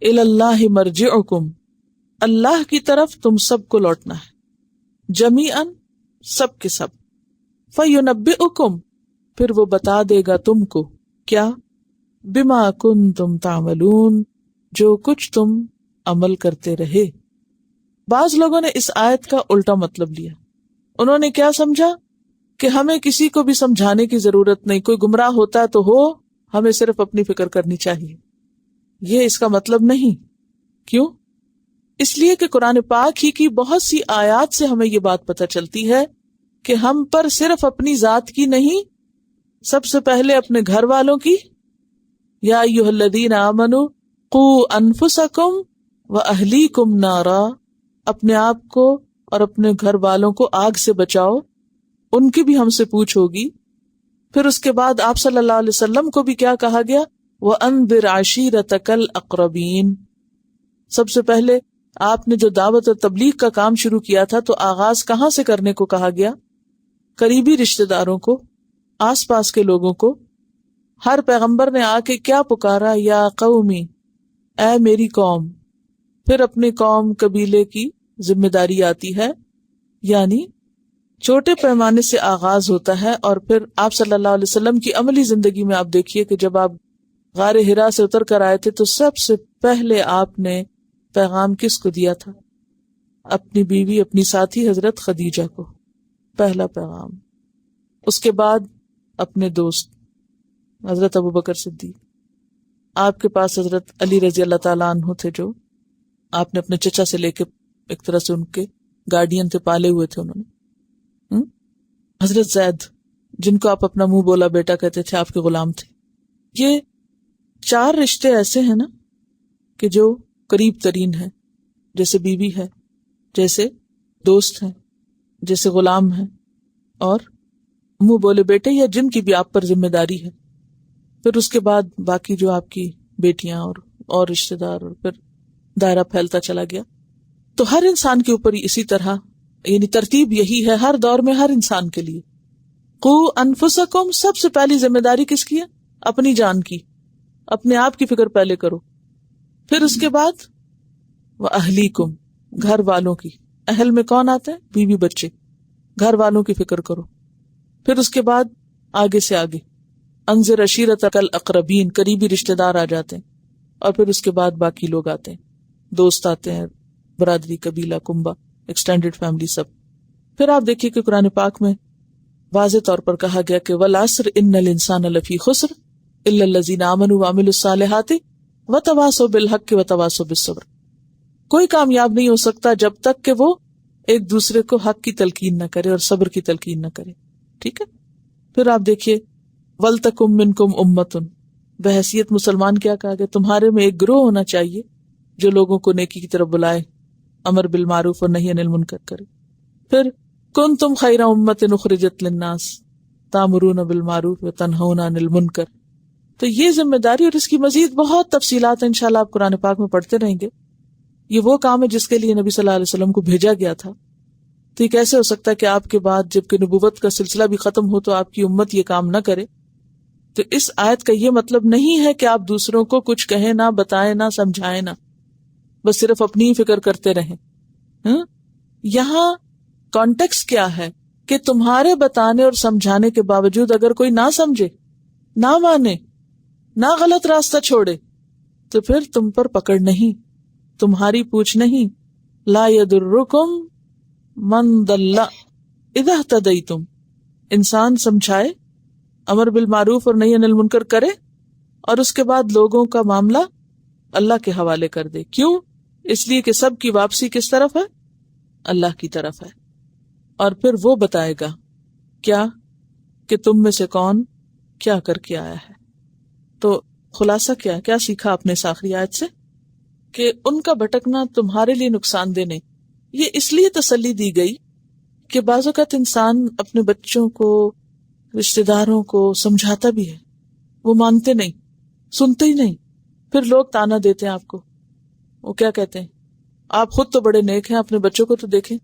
الی اللہ مرجعکم، اللہ کی طرف تم سب کو لوٹنا ہے، جمیعاً سب کے سب. فینبئکم، پھر وہ بتا دے گا تم کو، کیا؟ بما کنتم تعملون، جو کچھ تم عمل کرتے رہے. بعض لوگوں نے اس آیت کا الٹا مطلب لیا. انہوں نے کیا سمجھا کہ ہمیں کسی کو بھی سمجھانے کی ضرورت نہیں، کوئی گمراہ ہوتا ہے تو ہو، ہمیں صرف اپنی فکر کرنی چاہیے. یہ اس کا مطلب نہیں. کیوں؟ اس لیے کہ قرآن پاک ہی کی بہت سی آیات سے ہمیں یہ بات پتہ چلتی ہے کہ ہم پر صرف اپنی ذات کی نہیں، سب سے پہلے اپنے گھر والوں کی. یا ایھا الذین آمنوا قوا انفسکم واہلیکم نارا، اپنے آپ کو اور اپنے گھر والوں کو آگ سے بچاؤ، ان کی بھی ہم سے پوچھ ہوگی. پھر اس کے بعد آپ صلی اللہ علیہ وسلم کو بھی کیا کہا گیا؟ وَأَنذِرْ عَشِيرَتَكَ الْأَقْرَبِينَ. سب سے پہلے آپ نے جو دعوت اور تبلیغ کا کام شروع کیا تھا تو آغاز کہاں سے کرنے کو کہا گیا؟ قریبی رشتہ داروں کو، آس پاس کے لوگوں کو. ہر پیغمبر نے آ کے کیا پکارا؟ یا قومی، اے میری قوم. پھر اپنی قوم قبیلے کی ذمہ داری آتی ہے، یعنی چھوٹے پیمانے سے آغاز ہوتا ہے. اور پھر آپ صلی اللہ علیہ وسلم کی عملی زندگی میں آپ دیکھیے کہ جب آپ غار حرا سے اتر کر آئے تھے تو سب سے پہلے آپ نے پیغام کس کو دیا تھا؟ اپنی بیوی، اپنی ساتھی حضرت خدیجہ کو پہلا پیغام. اس کے بعد اپنے دوست حضرت ابوبکر صدیق. آپ کے پاس حضرت علی رضی اللہ تعالیٰ عنہ تھے، جو آپ نے اپنے چچا سے لے کے ایک طرح سے ان کے گارڈین تھے، پالے ہوئے تھے انہوں نے. حضرت زید، جن کو آپ اپنا منہ بولا بیٹا کہتے تھے، آپ کے غلام تھے. یہ 4 رشتے ایسے ہیں نا کہ جو قریب ترین ہیں، جیسے بیوی ہے، جیسے دوست ہیں، جیسے غلام ہیں، اور منہ بولے بیٹے یا جن کی بھی آپ پر ذمہ داری ہے. پھر اس کے بعد باقی جو آپ کی بیٹیاں اور رشتہ دار، اور پھر دائرہ پھیلتا چلا گیا. تو ہر انسان کے اوپر اسی طرح، یعنی ترتیب یہی ہے ہر دور میں ہر انسان کے لیے. قوا انفسکم، سب سے پہلی ذمہ داری کس کی ہے؟ اپنی جان کی، اپنے آپ کی فکر پہلے کرو. پھر اس کے بعد واہلیکم، گھر والوں کی. اہل میں کون آتے ہیں؟ بیوی بچے. گھر والوں کی فکر کرو. پھر اس کے بعد آگے سے آگے انذر عشیرتک الاقربین، قریبی رشتہ دار آ جاتے ہیں. اور پھر اس کے بعد باقی لوگ آتے ہیں، دوست آتے ہیں، برادری، قبیلہ، کنبہ، ایکسٹینڈڈ فیملی، سب. پھر آپ دیکھیے کہ قرآن پاک میں واضح طور پر کہا گیا کہ والعصر ان الانسان لفی خسر الا الذین آمنوا وعملوا الصالحات وتواصوا بالحق وتواصوا بالصبر. کوئی کامیاب نہیں ہو سکتا جب تک کہ وہ ایک دوسرے کو حق کی تلقین نہ کرے اور صبر کی تلقین نہ کرے. ٹھیک ہے. پھر آپ دیکھیے وَلْتَكُمْ مِنْكُمْ أُمَّةٌ، بحیثیت مسلمان کیا کہا گیا؟ تمہارے میں ایک گروہ ہونا چاہیے جو لوگوں کو نیکی کی طرف بلائے، امر بالمعروف اور نہی عن المنکر کرے. پھر کنتم خیر امۃ اخرجت للناس تأمرون بالمعروف وتنہون عن المنکر. تو یہ ذمہ داری اور اس کی مزید بہت تفصیلات ہیں، انشاءاللہ آپ قرآن پاک میں پڑھتے رہیں گے. یہ وہ کام ہے جس کے لیے نبی صلی اللہ علیہ وسلم کو بھیجا گیا تھا. تو یہ کیسے ہو سکتا ہے کہ آپ کے بعد جبکہ نبوت کا سلسلہ بھی ختم ہو تو آپ کی امت یہ کام نہ کرے؟ تو اس آیت کا یہ مطلب نہیں ہے کہ آپ دوسروں کو کچھ کہیں نہ، بتائیں نہ، سمجھائیں نہ، بس صرف اپنی ہی فکر کرتے رہیں. یہاں کانٹیکسٹ کیا ہے کہ تمہارے بتانے اور سمجھانے کے باوجود اگر کوئی نہ سمجھے، نہ مانے، نہ غلط راستہ چھوڑے، تو پھر تم پر پکڑ نہیں، تمہاری پوچھ نہیں. لا یضرکم من ضل اذا اہتدیتم. انسان سمجھائے، امر بالمعروف اور نہی عن المنکر کرے، اور اس کے بعد لوگوں کا معاملہ اللہ کے حوالے کر دے. کیوں؟ اس لیے کہ سب کی واپسی کس طرف ہے؟ اللہ کی طرف ہے. اور پھر وہ بتائے گا کیا کہ تم میں سے کون کیا کر کے آیا ہے. تو خلاصہ کیا سیکھا آپ نے اس آخری آیت سے؟ کہ ان کا بھٹکنا تمہارے لیے نقصان دہ نہیں. یہ اس لیے تسلی دی گئی کہ بعض اوقات انسان اپنے بچوں کو، رشتہ داروں کو سمجھاتا بھی ہے، وہ مانتے نہیں، سنتے ہی نہیں. پھر لوگ تانا دیتے ہیں آپ کو. وہ کیا کہتے ہیں؟ آپ خود تو بڑے نیک ہیں، اپنے بچوں کو تو دیکھیں.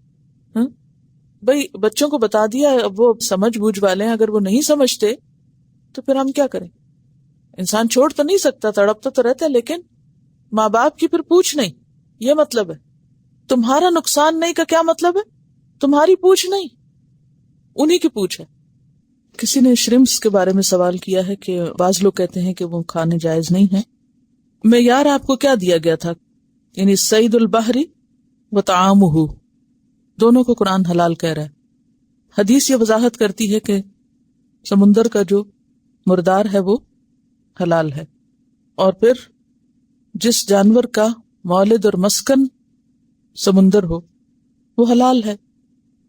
بھئی بچوں کو بتا دیا، اب وہ سمجھ بوجھ والے ہیں، اگر وہ نہیں سمجھتے تو پھر ہم کیا کریں؟ انسان چھوڑ تو نہیں سکتا، تڑپتا تو رہتا ہے، لیکن ماں باپ کی پھر پوچھ نہیں. یہ مطلب ہے تمہارا نقصان نہیں کا کیا مطلب ہے؟ تمہاری پوچھ نہیں، انہی کی پوچھ ہے. کسی نے شرمس کے بارے میں سوال کیا ہے کہ بعض لوگ کہتے ہیں کہ وہ کھانے جائز نہیں ہیں. معیار آپ کو کیا دیا گیا تھا؟ یعنی صید البحر و طعامہ، دونوں کو قرآن حلال کہہ رہا ہے. حدیث یہ وضاحت کرتی ہے کہ سمندر کا جو مردار ہے وہ حلال ہے، اور پھر جس جانور کا مولد اور مسکن سمندر ہو وہ حلال ہے.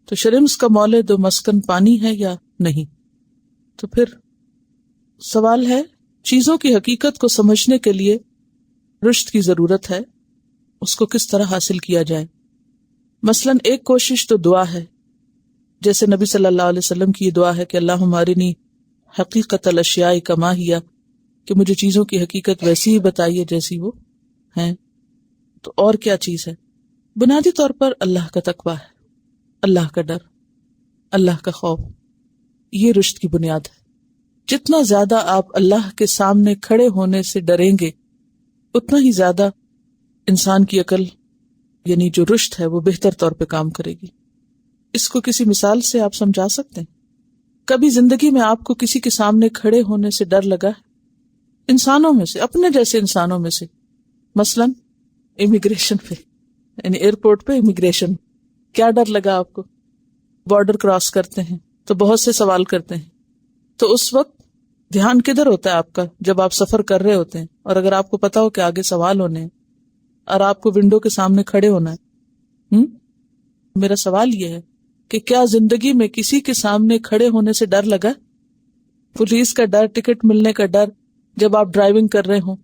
تو شرمس کا مولد و مسکن پانی ہے یا نہیں؟ تو پھر سوال ہے، چیزوں کی حقیقت کو سمجھنے کے لیے رشد کی ضرورت ہے، اس کو کس طرح حاصل کیا جائے؟ مثلاً ایک کوشش تو دعا ہے، جیسے نبی صلی اللہ علیہ وسلم کی یہ دعا ہے کہ اللہم ارنی حقیقت الاشیاء کما ہی، کہ مجھے چیزوں کی حقیقت ویسی ہی بتائیے جیسی وہ ہیں. تو اور کیا چیز ہے؟ بنیادی طور پر اللہ کا تقویٰ ہے، اللہ کا ڈر، اللہ کا خوف. یہ رشد کی بنیاد ہے. جتنا زیادہ آپ اللہ کے سامنے کھڑے ہونے سے ڈریں گے، اتنا ہی زیادہ انسان کی عقل، یعنی جو رشد ہے، وہ بہتر طور پہ کام کرے گی. اس کو کسی مثال سے آپ سمجھا سکتے ہیں؟ کبھی زندگی میں آپ کو کسی کے سامنے کھڑے ہونے سے ڈر لگا ہے؟ انسانوں میں سے، اپنے جیسے انسانوں میں سے. مثلاً امیگریشن پہ، یعنی ایئرپورٹ پہ امیگریشن، کیا ڈر لگا آپ کو؟ بارڈر کراس کرتے ہیں تو بہت سے سوال کرتے ہیں، تو اس وقت دھیان کدھر ہوتا ہے آپ کا جب آپ سفر کر رہے ہوتے ہیں، اور اگر آپ کو پتا ہو کہ آگے سوال ہونے ہیں اور آپ کو ونڈو کے سامنے کھڑے ہونا ہے. میرا سوال یہ ہے کہ کیا زندگی میں کسی کے سامنے کھڑے ہونے سے ڈر لگا؟ پولیس کا ڈر، ٹکٹ ملنے کا ڈر، جب آپ ڈرائیونگ کر رہے ہوں،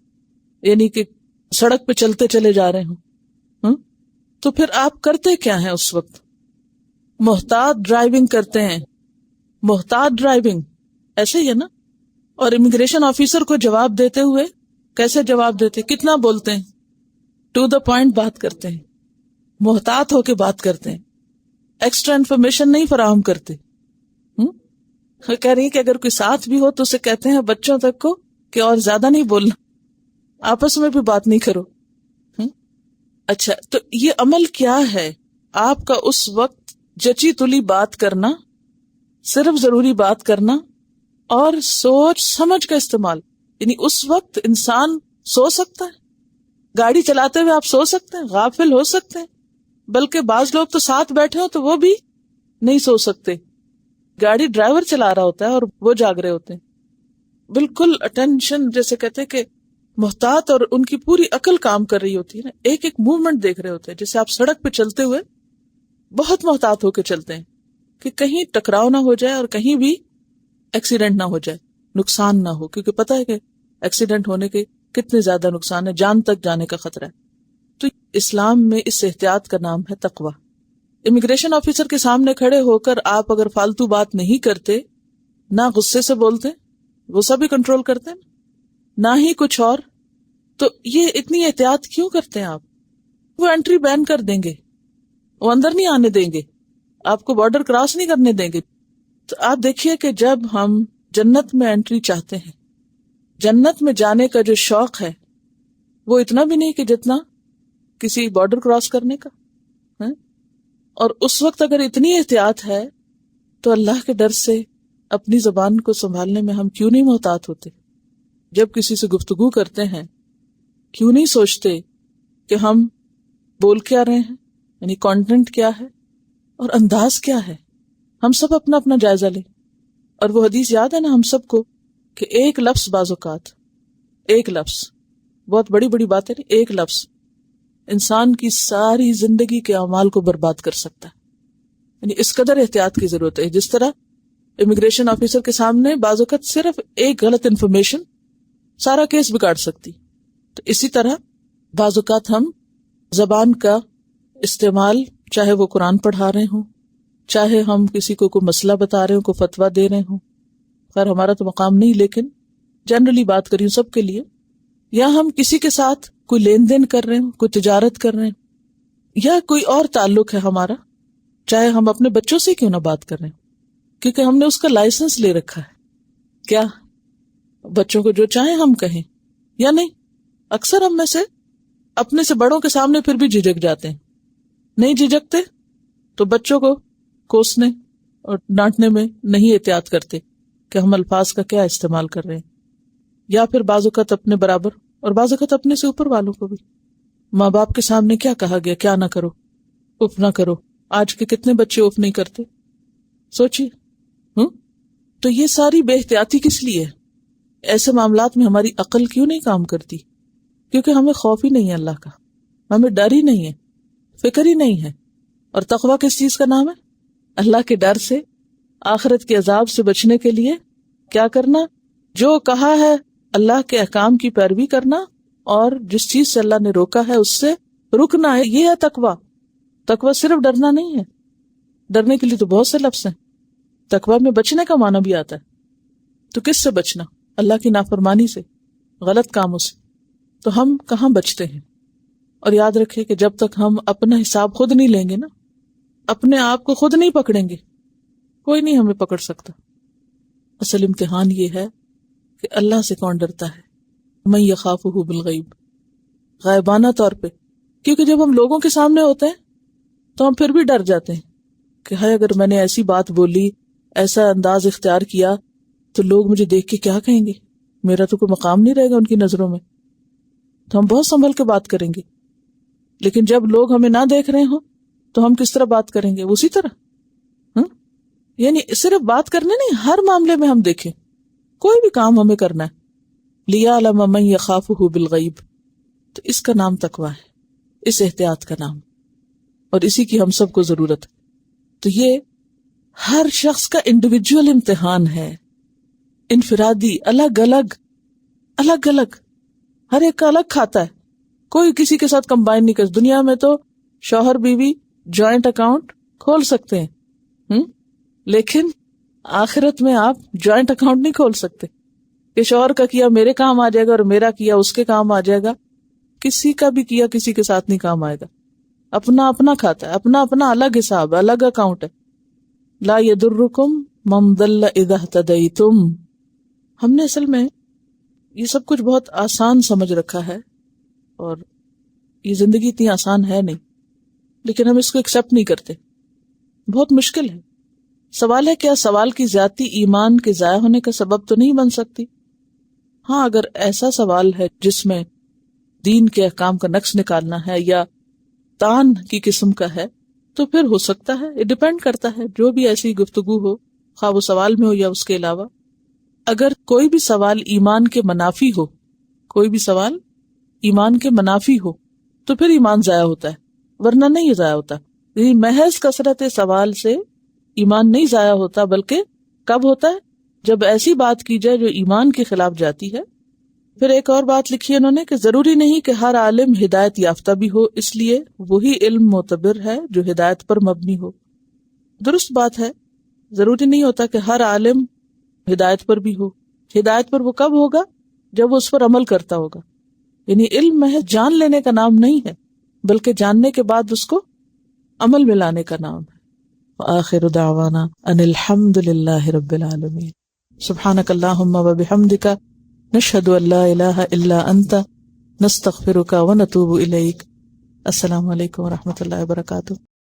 یعنی کہ سڑک پہ چلتے چلے جا رہے ہوں، تو پھر آپ کرتے کیا ہیں اس وقت؟ محتاط ڈرائیونگ کرتے ہیں. محتاط ڈرائیونگ ایسے ہی ہے نا. اور امیگریشن آفیسر کو جواب دیتے ہوئے کیسے جواب دیتے؟ کتنا بولتے ہیں، ٹو دا پوائنٹ بات کرتے ہیں، محتاط ہو کے بات کرتے ہیں، ایکسٹرا انفارمیشن نہیں فراہم کرتے. کہہ رہی ہے کہ اگر کوئی ساتھ بھی ہو تو اسے کہتے ہیں بچوں تک کو کہ اور زیادہ نہیں بولنا، آپس میں بھی بات نہیں کرو. اچھا، تو یہ عمل کیا ہے؟ آپ کا اس وقت جچی تلی بات کرنا، صرف ضروری بات کرنا، اور سوچ سمجھ کا استعمال. یعنی اس وقت انسان سو سکتا ہے، گاڑی چلاتے ہوئے آپ سو سکتے ہیں، غافل ہو سکتے ہیں، بلکہ بعض لوگ تو ساتھ بیٹھے ہو تو وہ بھی نہیں سو سکتے. گاڑی ڈرائیور چلا رہا ہوتا ہے اور وہ جاگ رہے ہوتے ہیں، بالکل اٹینشن، جیسے کہتے ہیں کہ محتاط، اور ان کی پوری عقل کام کر رہی ہوتی ہے نا، ایک ایک موومنٹ دیکھ رہے ہوتے ہیں. جیسے آپ سڑک پہ چلتے ہوئے بہت محتاط ہو کے چلتے ہیں کہ کہیں ٹکراؤ نہ ہو جائے اور کہیں بھی ایکسیڈنٹ نہ ہو جائے، نقصان نہ ہو، کیونکہ پتہ ہے کہ ایکسیڈنٹ ہونے کے کتنے زیادہ نقصان ہے، جان تک جانے کا خطرہ ہے۔ تو اسلام میں اس احتیاط کا نام ہے تقویٰ۔ امیگریشن آفیسر کے سامنے کھڑے ہو کر آپ اگر فالتو بات نہیں کرتے، نہ غصے سے بولتے، غصہ بھی کنٹرول کرتے، نہ ہی کچھ اور، تو یہ اتنی احتیاط کیوں کرتے ہیں آپ؟ وہ انٹری بین کر دیں گے، وہ اندر نہیں آنے دیں گے، آپ کو بارڈر کراس نہیں کرنے دیں گے۔ تو آپ دیکھیے کہ جب ہم جنت میں انٹری چاہتے ہیں، جنت میں جانے کا جو شوق ہے وہ اتنا بھی نہیں کہ جتنا کسی بارڈر کراس کرنے کا ہے۔ اور اس وقت اگر اتنی احتیاط ہے تو اللہ کے ڈر سے اپنی زبان کو سنبھالنے میں ہم کیوں نہیں محتاط ہوتے؟ جب کسی سے گفتگو کرتے ہیں کیوں نہیں سوچتے کہ ہم بول کیا رہے ہیں، یعنی کانٹینٹ کیا ہے اور انداز کیا ہے؟ ہم سب اپنا اپنا جائزہ لیں۔ اور وہ حدیث یاد ہے نا ہم سب کو کہ ایک لفظ بعض اوقات، ایک لفظ، بہت بڑی بڑی بات ہے، ایک لفظ انسان کی ساری زندگی کے اعمال کو برباد کر سکتا ہے۔ یعنی اس قدر احتیاط کی ضرورت ہے۔ جس طرح امیگریشن آفیسر کے سامنے بعض اوقات صرف ایک غلط انفارمیشن سارا کیس بگاڑ سکتی، تو اسی طرح بعض اوقات ہم زبان کا استعمال، چاہے وہ قرآن پڑھا رہے ہوں، چاہے ہم کسی کو کوئی مسئلہ بتا رہے ہوں، کوئی فتویٰ دے رہے ہوں، خیر ہمارا تو مقام نہیں لیکن جنرلی بات کری ہوں سب کے لیے، یا ہم کسی کے ساتھ کوئی لین دین کر رہے ہوں، کوئی تجارت کر رہے ہیں، یا کوئی اور تعلق ہے ہمارا، چاہے ہم اپنے بچوں سے کیوں نہ بات کر رہے ہیں، کیونکہ ہم نے اس کا لائسنس لے رکھا ہے، کیا بچوں کو جو چاہیں ہم کہیں یا نہیں؟ اکثر ہم میں سے اپنے سے بڑوں کے سامنے پھر بھی جھجک جاتے ہیں، نہیں جھجکتے تو بچوں کو کوسنے اور ڈانٹنے میں نہیں احتیاط کرتے کہ ہم الفاظ کا کیا استعمال کر رہے ہیں، یا پھر بعض اوقات اپنے برابر اور بعض اوقات اپنے سے اوپر والوں کو بھی ماں باپ کے سامنے کیا کہا گیا، کیا نہ کرو، اف نہ کرو۔ آج کے کتنے بچے اف نہیں کرتے، سوچیے۔ تو یہ ساری بے احتیاطی کس لیے ہے؟ ایسے معاملات میں ہماری عقل کیوں نہیں کام کرتی؟ کیونکہ ہمیں خوف ہی نہیں ہے اللہ کا، ہمیں ڈر ہی نہیں ہے، فکر ہی نہیں ہے۔ اور تقویٰ کس چیز کا نام ہے؟ اللہ کے ڈر سے، آخرت کے عذاب سے بچنے کے لیے کیا کرنا؟ جو کہا ہے اللہ کے احکام کی پیروی کرنا، اور جس چیز سے اللہ نے روکا ہے اس سے رکنا ہے۔ یہ ہے تقویٰ۔ تقویٰ صرف ڈرنا نہیں ہے، ڈرنے کے لیے تو بہت سے لفظ ہیں۔ تقویٰ میں بچنے کا معنی بھی آتا ہے۔ تو کس سے بچنا؟ اللہ کی نافرمانی سے، غلط کاموں سے۔ تو ہم کہاں بچتے ہیں؟ اور یاد رکھیں کہ جب تک ہم اپنا حساب خود نہیں لیں گے نا، اپنے آپ کو خود نہیں پکڑیں گے، کوئی نہیں ہمیں پکڑ سکتا۔ اصل امتحان یہ ہے کہ اللہ سے کون ڈرتا ہے؟ من یخافہ بالغیب، غائبانہ طور پہ۔ کیونکہ جب ہم لوگوں کے سامنے ہوتے ہیں تو ہم پھر بھی ڈر جاتے ہیں کہ ہائے اگر میں نے ایسی بات بولی، ایسا انداز اختیار کیا تو لوگ مجھے دیکھ کے کیا کہیں گے، میرا تو کوئی مقام نہیں رہے گا ان کی نظروں میں۔ تو ہم بہت سنبھل کے بات کریں گے، لیکن جب لوگ ہمیں نہ دیکھ رہے ہوں تو ہم کس طرح بات کریں گے؟ اسی طرح۔ یعنی صرف بات کرنے نہیں، ہر معاملے میں ہم دیکھیں، کوئی بھی کام ہمیں کرنا ہے، لیعلم من یخافہ بالغیب، تو اس کا نام تقویٰ ہے، اس احتیاط کا نام، اور اسی کی ہم سب کو ضرورت ہے۔ تو یہ ہر شخص کا انڈیویجول امتحان ہے، انفرادی، الگ الگ، ہر ایک کا الگ کھاتا ہے، کوئی کسی کے ساتھ کمبائن نہیں کر۔ دنیا میں تو شوہر بیوی جوائنٹ اکاؤنٹ کھول سکتے ہیں، لیکن آخرت میں آپ جوائنٹ اکاؤنٹ نہیں کھول سکتے کہ شوہر کا کیا میرے کام آ جائے گا اور میرا کیا اس کے کام آ جائے گا۔ کسی کا بھی کیا کسی کے ساتھ نہیں کام آئے گا، اپنا اپنا کھاتا ہے، اپنا اپنا الگ حساب، الگ اکاؤنٹ ہے۔ لا یضرکم من ضل اذا اہتدیتم۔ ہم نے اصل میں یہ سب کچھ بہت آسان سمجھ رکھا ہے، اور یہ زندگی اتنی آسان ہے نہیں، لیکن ہم اس کو ایکسپٹ نہیں کرتے، بہت مشکل ہے۔ سوال ہے کیا سوال کی زیادتی ایمان کے ضائع ہونے کا سبب تو نہیں بن سکتی؟ ہاں، اگر ایسا سوال ہے جس میں دین کے احکام کا نقص نکالنا ہے یا تان کی قسم کا ہے تو پھر ہو سکتا ہے، یہ ڈیپینڈ کرتا ہے، جو بھی ایسی گفتگو ہو، خواہ وہ سوال میں ہو یا اس کے علاوہ۔ اگر کوئی بھی سوال ایمان کے منافی ہو، کوئی بھی سوال ایمان کے منافی ہو تو پھر ایمان ضائع ہوتا ہے، ورنہ نہیں ضائع ہوتا۔ یعنی محض کثرت سوال سے ایمان نہیں ضائع ہوتا، بلکہ کب ہوتا ہے؟ جب ایسی بات کی جائے جو ایمان کے خلاف جاتی ہے۔ پھر ایک اور بات لکھی انہوں نے کہ ضروری نہیں کہ ہر عالم ہدایت یافتہ بھی ہو، اس لیے وہی علم معتبر ہے جو ہدایت پر مبنی ہو۔ درست بات ہے، ضروری نہیں ہوتا کہ ہر عالم ہدایت پر بھی ہو۔ ہدایت پر وہ کب ہوگا؟ جب وہ اس پر عمل کرتا ہوگا۔ یعنی علم محض جان لینے کا نام نہیں ہے، بلکہ جاننے کے بعد اس کو عمل میں لانے کا نام ہے۔ وآخر دعوانا ان الحمد للہ رب العالمین۔ سبحانک اللہم وبحمدک، نشہد ان لا الہ الا انت، نستغفرک ونتوب الیک۔ السلام علیکم ورحمۃ اللہ وبرکاتہ۔